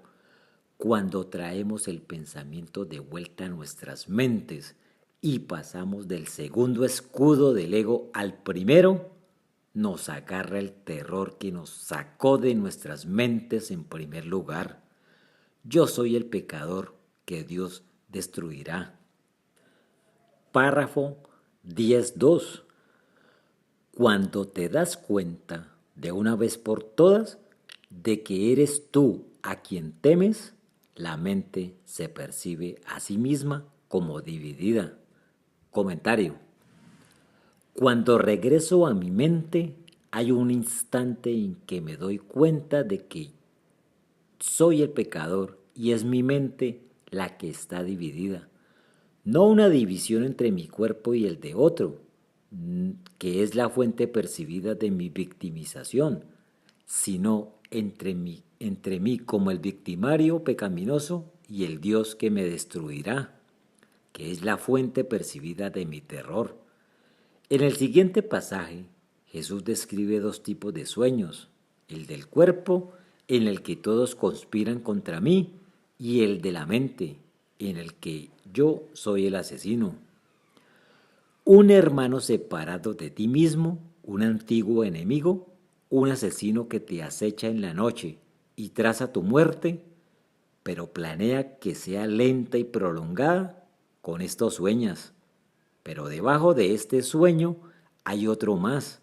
cuando traemos el pensamiento de vuelta a nuestras mentes y pasamos del segundo escudo del ego al primero, nos agarra el terror que nos sacó de nuestras mentes en primer lugar. Yo soy el pecador que Dios destruirá. Párrafo 10.2. Cuando te das cuenta de una vez por todas de que eres tú a quien temes, la mente se percibe a sí misma como dividida. Comentario. Cuando regreso a mi mente, hay un instante en que me doy cuenta de que soy el pecador y es mi mente la que está dividida. No una división entre mi cuerpo y el de otro, que es la fuente percibida de mi victimización, sino entre mí como el victimario pecaminoso y el Dios que me destruirá, que es la fuente percibida de mi terror. En el siguiente pasaje, Jesús describe dos tipos de sueños, el del cuerpo, en el que todos conspiran contra mí, y el de la mente, en el que yo soy el asesino. Un hermano separado de ti mismo, un antiguo enemigo, un asesino que te acecha en la noche y traza tu muerte, pero planea que sea lenta y prolongada, con esto sueñas. Pero debajo de este sueño hay otro más,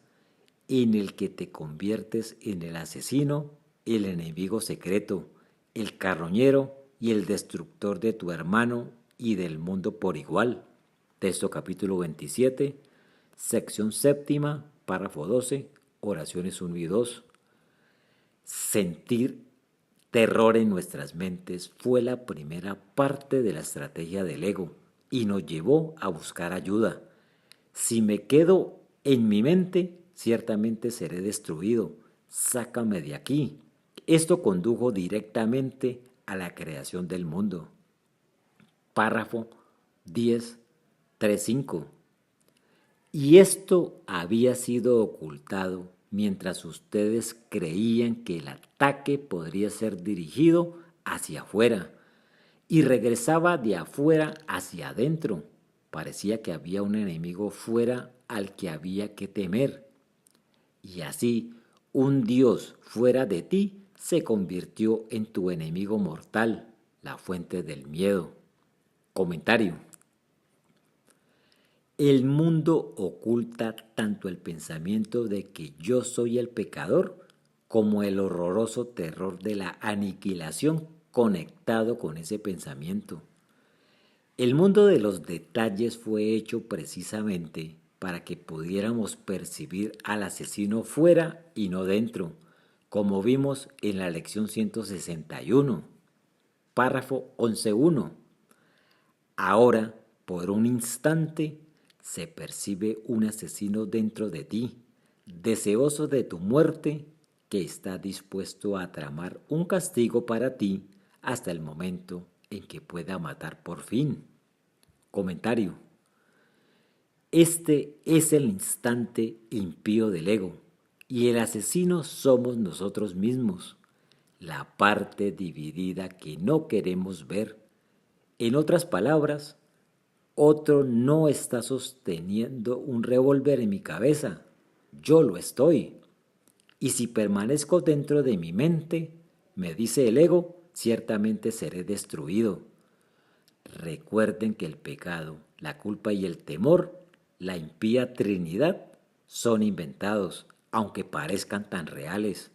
en el que te conviertes en el asesino, el enemigo secreto, el carroñero y el destructor de tu hermano y del mundo por igual. Texto capítulo 27, sección séptima, párrafo 12, oraciones 1 y 2. Sentir terror en nuestras mentes fue la primera parte de la estrategia del ego y nos llevó a buscar ayuda. Si me quedo en mi mente, ciertamente seré destruido. Sácame de aquí. Esto condujo directamente a la creación del mundo. Párrafo 10, 3.5. Y esto había sido ocultado mientras ustedes creían que el ataque podría ser dirigido hacia afuera y regresaba de afuera hacia adentro. Parecía que había un enemigo fuera al que había que temer. Y así, un Dios fuera de ti se convirtió en tu enemigo mortal, la fuente del miedo. Comentario. El mundo oculta tanto el pensamiento de que yo soy el pecador como el horroroso terror de la aniquilación conectado con ese pensamiento. El mundo de los detalles fue hecho precisamente para que pudiéramos percibir al asesino fuera y no dentro, como vimos en la lección 161, párrafo 11.1. Ahora, por un instante, se percibe un asesino dentro de ti, deseoso de tu muerte, que está dispuesto a tramar un castigo para ti hasta el momento en que pueda matar por fin. Comentario. Este es el instante impío del ego, y el asesino somos nosotros mismos, la parte dividida que no queremos ver. En otras palabras, otro no está sosteniendo un revólver en mi cabeza, yo lo estoy. Y si permanezco dentro de mi mente, me dice el ego, ciertamente seré destruido. Recuerden que el pecado, la culpa y el temor, la impía Trinidad, son inventados, aunque parezcan tan reales.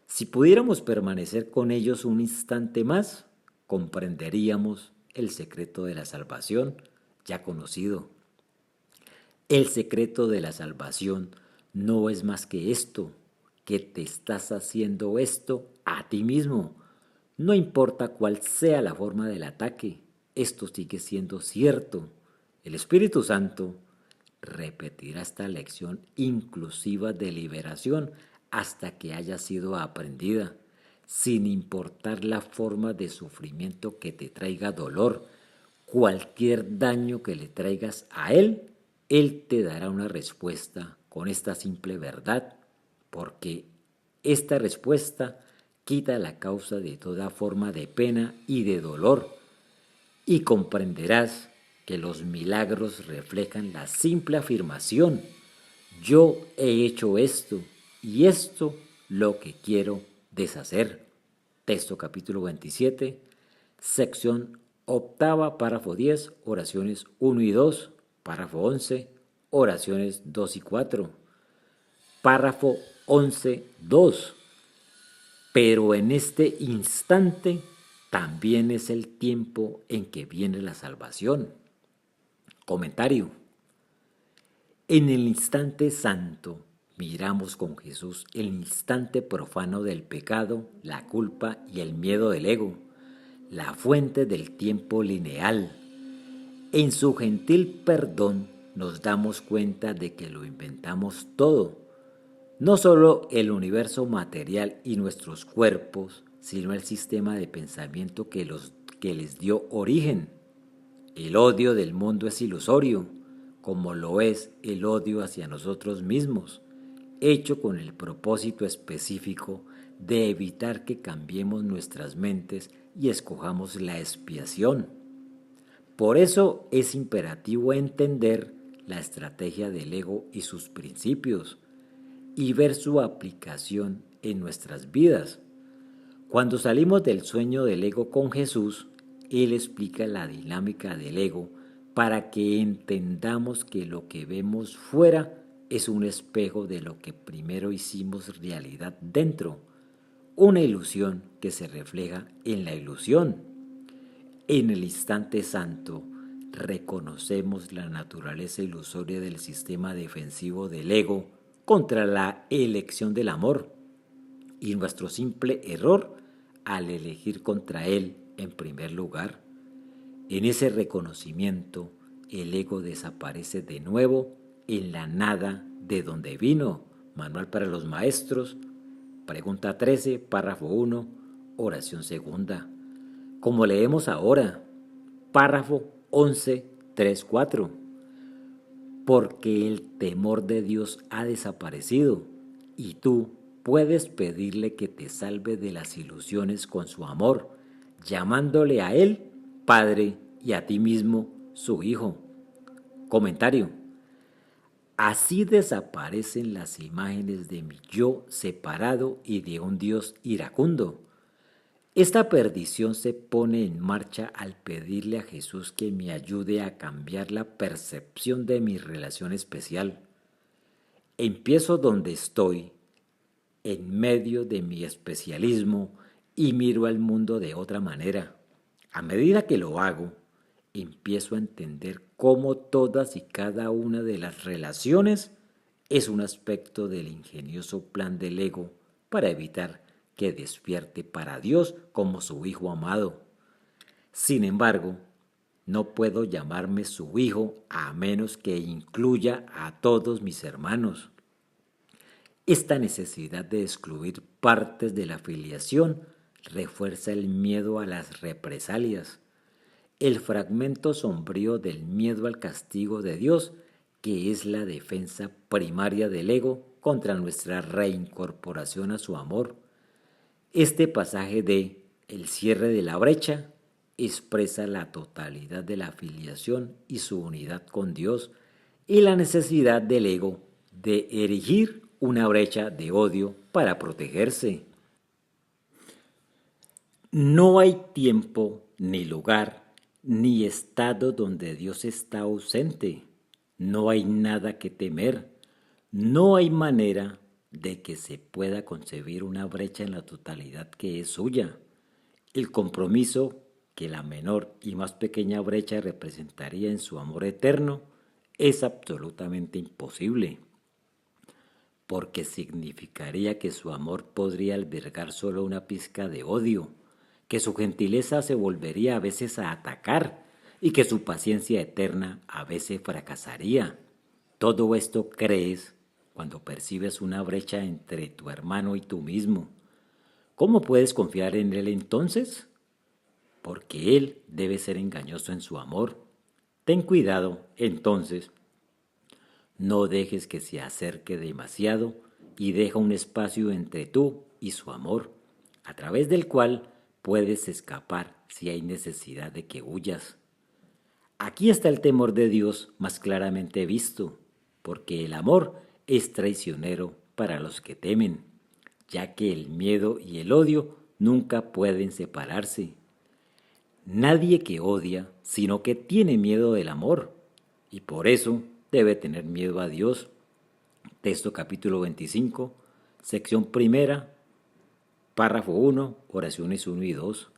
Si pudiéramos permanecer con ellos un instante más, comprenderíamos el secreto de la salvación ya conocido. El secreto de la salvación no es más que esto, que te estás haciendo esto a ti mismo. No importa cuál sea la forma del ataque, esto sigue siendo cierto. El Espíritu Santo repetirá esta lección inclusiva de liberación hasta que haya sido aprendida, sin importar la forma de sufrimiento que te traiga dolor. Cualquier daño que le traigas a Él te dará una respuesta con esta simple verdad, porque esta respuesta quita la causa de toda forma de pena y de dolor, y comprenderás que los milagros reflejan la simple afirmación: yo he hecho esto y esto lo que quiero deshacer. Texto capítulo 27, sección octava, párrafo 10, oraciones 1 y 2, párrafo 11, oraciones 2 y 4, párrafo 11, 2. Pero en este instante también es el tiempo en que viene la salvación. Comentario. En el instante santo miramos con Jesús el instante profano del pecado, la culpa y el miedo del ego, la fuente del tiempo lineal. En su gentil perdón nos damos cuenta de que lo inventamos todo, no solo el universo material y nuestros cuerpos, sino el sistema de pensamiento que les dio origen. El odio del mundo es ilusorio, como lo es el odio hacia nosotros mismos, hecho con el propósito específico de evitar que cambiemos nuestras mentes y escojamos la expiación. Por eso es imperativo entender la estrategia del ego y sus principios, y ver su aplicación en nuestras vidas. Cuando salimos del sueño del ego con Jesús, Él explica la dinámica del ego para que entendamos que lo que vemos fuera es un espejo de lo que primero hicimos realidad dentro, una ilusión que se refleja en la ilusión. En el instante santo reconocemos la naturaleza ilusoria del sistema defensivo del ego contra la elección del amor y nuestro simple error al elegir contra él en primer lugar. En ese reconocimiento, el ego desaparece de nuevo en la nada de donde vino. Manual para los maestros, pregunta 13, párrafo 1, oración segunda. Como leemos ahora, párrafo 11, 3, 4. Porque el temor de Dios ha desaparecido y tú puedes pedirle que te salve de las ilusiones con su amor, llamándole a Él Padre y a ti mismo su Hijo. Comentario. Así desaparecen las imágenes de mi yo separado y de un Dios iracundo. Esta perdición se pone en marcha al pedirle a Jesús que me ayude a cambiar la percepción de mi relación especial. Empiezo donde estoy, en medio de mi especialismo, y miro al mundo de otra manera. A medida que lo hago, empiezo a entender cómo todas y cada una de las relaciones es un aspecto del ingenioso plan del ego para evitar que despierte para Dios como su Hijo amado. Sin embargo, no puedo llamarme su hijo a menos que incluya a todos mis hermanos. Esta necesidad de excluir partes de la filiación refuerza el miedo a las represalias, el fragmento sombrío del miedo al castigo de Dios, que es la defensa primaria del ego contra nuestra reincorporación a su amor. Este pasaje de El cierre de la brecha expresa la totalidad de la afiliación y su unidad con Dios y la necesidad del ego de erigir una brecha de odio para protegerse. No hay tiempo, ni lugar, ni estado donde Dios está ausente. No hay nada que temer. No hay manera de que se pueda concebir una brecha en la totalidad que es suya. El compromiso que la menor y más pequeña brecha representaría en su amor eterno es absolutamente imposible, porque significaría que su amor podría albergar solo una pizca de odio, que su gentileza se volvería a veces a atacar y que su paciencia eterna a veces fracasaría. Todo esto crees cuando percibes una brecha entre tu hermano y tú mismo. ¿Cómo puedes confiar en él entonces? Porque él debe ser engañoso en su amor. Ten cuidado, entonces. No dejes que se acerque demasiado y deja un espacio entre tú y su amor, a través del cual puedes escapar si hay necesidad de que huyas. Aquí está el temor de Dios más claramente visto, porque el amor es traicionero para los que temen, ya que el miedo y el odio nunca pueden separarse. Nadie que odia, sino que tiene miedo del amor, y por eso debe tener miedo a Dios. Texto capítulo 25, sección primera, párrafo 1, oraciones 1 y 2.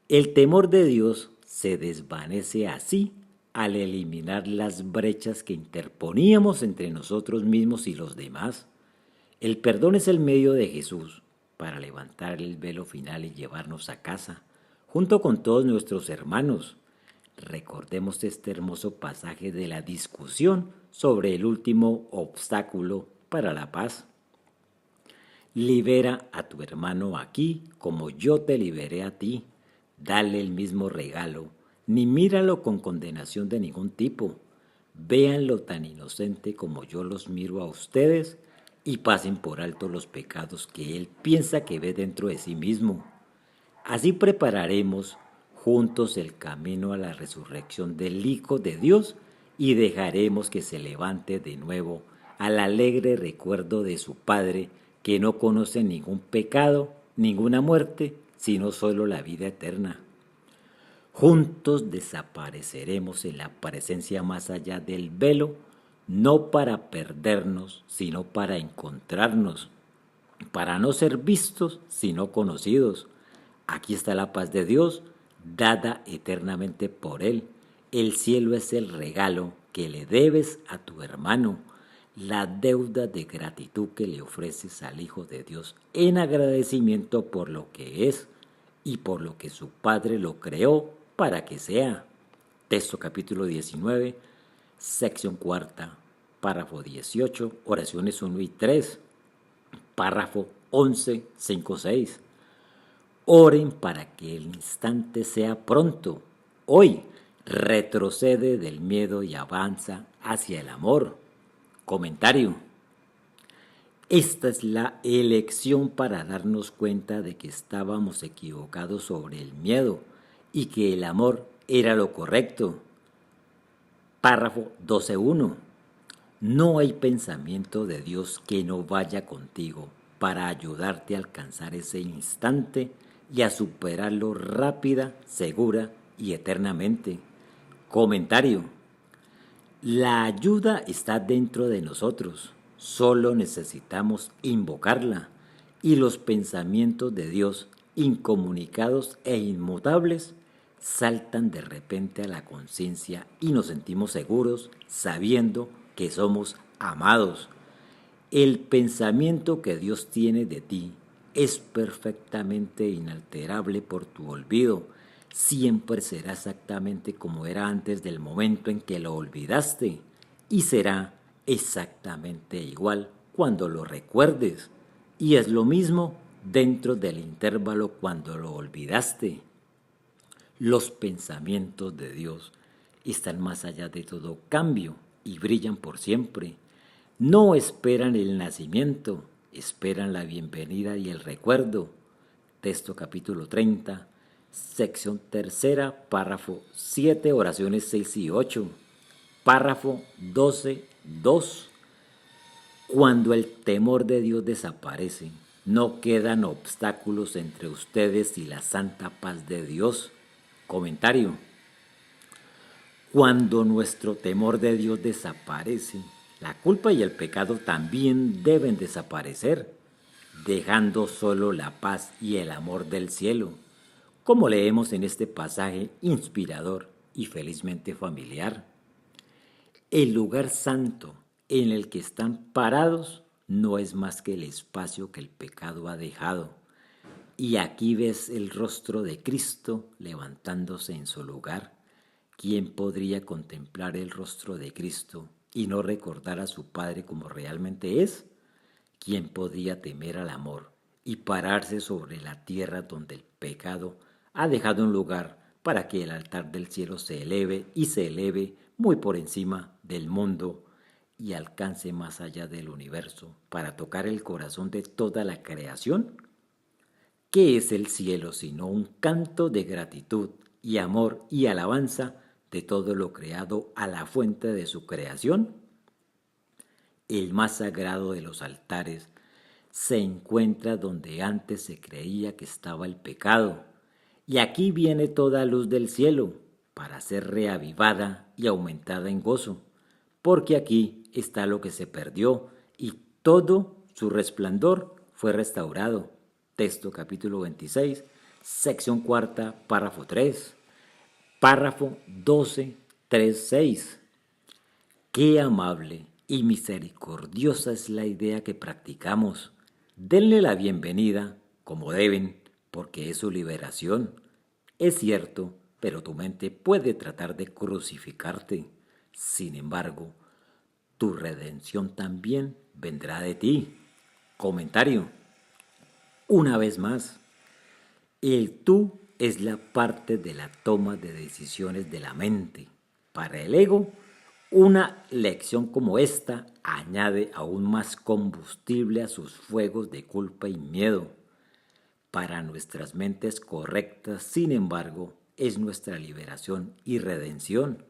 El temor de Dios se desvanece así al eliminar las brechas que interponíamos entre nosotros mismos y los demás. El perdón es el medio de Jesús para levantar el velo final y llevarnos a casa, junto con todos nuestros hermanos. Recordemos este hermoso pasaje de la discusión sobre el último obstáculo para la paz. Libera a tu hermano aquí como yo te liberé a ti. Dale el mismo regalo, ni míralo con condenación de ningún tipo. Véanlo tan inocente como yo los miro a ustedes y pasen por alto los pecados que él piensa que ve dentro de sí mismo. Así prepararemos juntos el camino a la resurrección del Hijo de Dios y dejaremos que se levante de nuevo al alegre recuerdo de su Padre que no conoce ningún pecado ninguna muerte, sino solo la vida eterna. Juntos desapareceremos en la presencia más allá del velo, no para perdernos, sino para encontrarnos, para no ser vistos, sino conocidos. Aquí está la paz de Dios, dada eternamente por Él. El cielo es el regalo que le debes a tu hermano, la deuda de gratitud que le ofreces al Hijo de Dios en agradecimiento por lo que es y por lo que su Padre lo creó para que sea. Texto capítulo 19, sección cuarta, párrafo 18, oraciones 1 y 3, párrafo 11, 5, 6. Oren para que el instante sea pronto. Hoy retrocede del miedo y avanza hacia el amor. Comentario. Esta es la elección para darnos cuenta de que estábamos equivocados sobre el miedo y que el amor era lo correcto. Párrafo 12.1. No hay pensamiento de Dios que no vaya contigo para ayudarte a alcanzar ese instante y a superarlo rápida, segura y eternamente. Comentario. La ayuda está dentro de nosotros, solo necesitamos invocarla y los pensamientos de Dios, incomunicados e inmutables, saltan de repente a la conciencia y nos sentimos seguros sabiendo que somos amados. El pensamiento que Dios tiene de ti es perfectamente inalterable por tu olvido. Siempre será exactamente como era antes del momento en que lo olvidaste y será exactamente igual cuando lo recuerdes. Y es lo mismo dentro del intervalo cuando lo olvidaste. Los pensamientos de Dios están más allá de todo cambio y brillan por siempre. No esperan el nacimiento, esperan la bienvenida y el recuerdo. Texto capítulo 30, sección tercera, párrafo 7, oraciones 6 y 8. Párrafo 12, 2. Cuando el temor de Dios desaparece, no quedan obstáculos entre ustedes y la santa paz de Dios. Comentario. Cuando nuestro temor de Dios desaparece, la culpa y el pecado también deben desaparecer, dejando solo la paz y el amor del cielo, como leemos en este pasaje inspirador y felizmente familiar. El lugar santo en el que están parados no es más que el espacio que el pecado ha dejado. Y aquí ves el rostro de Cristo levantándose en su lugar. ¿Quién podría contemplar el rostro de Cristo y no recordar a su Padre como realmente es? ¿Quién podría temer al amor y pararse sobre la tierra donde el pecado ha dejado un lugar para que el altar del cielo se eleve y se eleve muy por encima del mundo y alcance más allá del universo para tocar el corazón de toda la creación? ¿Qué es el cielo sino un canto de gratitud y amor y alabanza de todo lo creado a la fuente de su creación? El más sagrado de los altares se encuentra donde antes se creía que estaba el pecado, y aquí viene toda luz del cielo para ser reavivada y aumentada en gozo, porque aquí está lo que se perdió y todo su resplandor fue restaurado. Texto capítulo 26, sección cuarta, párrafo 3, párrafo 12, 3, 6. Qué amable y misericordiosa es la idea que practicamos. Denle la bienvenida como deben, porque es su liberación. Es cierto, pero tu mente puede tratar de crucificarte. Sin embargo, tu redención también vendrá de ti. Comentario. Una vez más, el tú es la parte de la toma de decisiones de la mente. Para el ego, una lección como esta añade aún más combustible a sus fuegos de culpa y miedo. Para nuestras mentes correctas, sin embargo, es nuestra liberación y redención.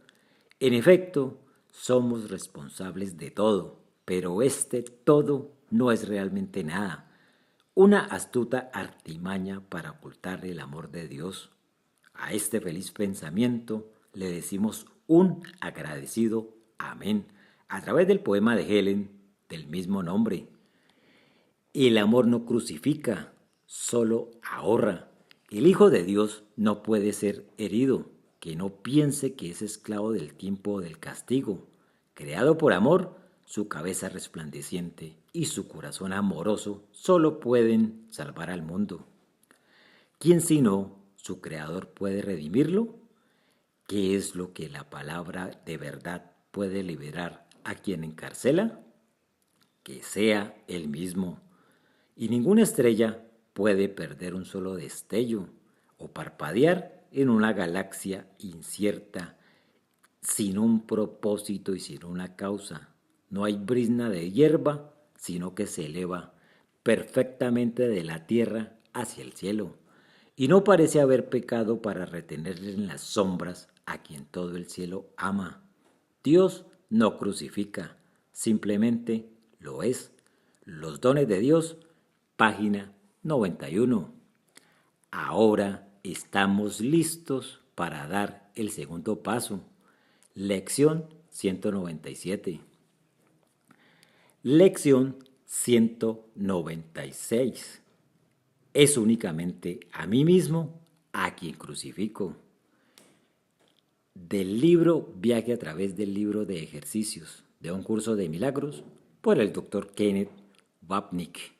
En efecto, somos responsables de todo, pero este todo no es realmente nada. una astuta artimaña para ocultar el amor de Dios. A este feliz pensamiento le decimos un agradecido amén a través del poema de Helen del mismo nombre. El amor no crucifica, solo ahorra. El Hijo de Dios no puede ser herido, que no piense que es esclavo del tiempo o del castigo. Creado por amor, su cabeza resplandeciente y su corazón amoroso solo pueden salvar al mundo. ¿Quién sino su Creador puede redimirlo? ¿Qué es lo que la palabra de verdad puede liberar a quien encarcela? Que sea Él mismo. Y ninguna estrella puede perder un solo destello o parpadear en una galaxia incierta sin un propósito y sin una causa. No hay brizna de hierba, sino que se eleva perfectamente de la tierra hacia el cielo. Y no parece haber pecado para retener en las sombras a quien todo el cielo ama. Dios no crucifica, simplemente lo es. Los dones de Dios, página 91. Ahora estamos listos para dar el segundo paso. Lección 197. Lección 196. Es únicamente a mí mismo a quien crucifico. Del libro Viaje a través del libro de ejercicios de un curso de milagros por el Dr. Kenneth Wapnick.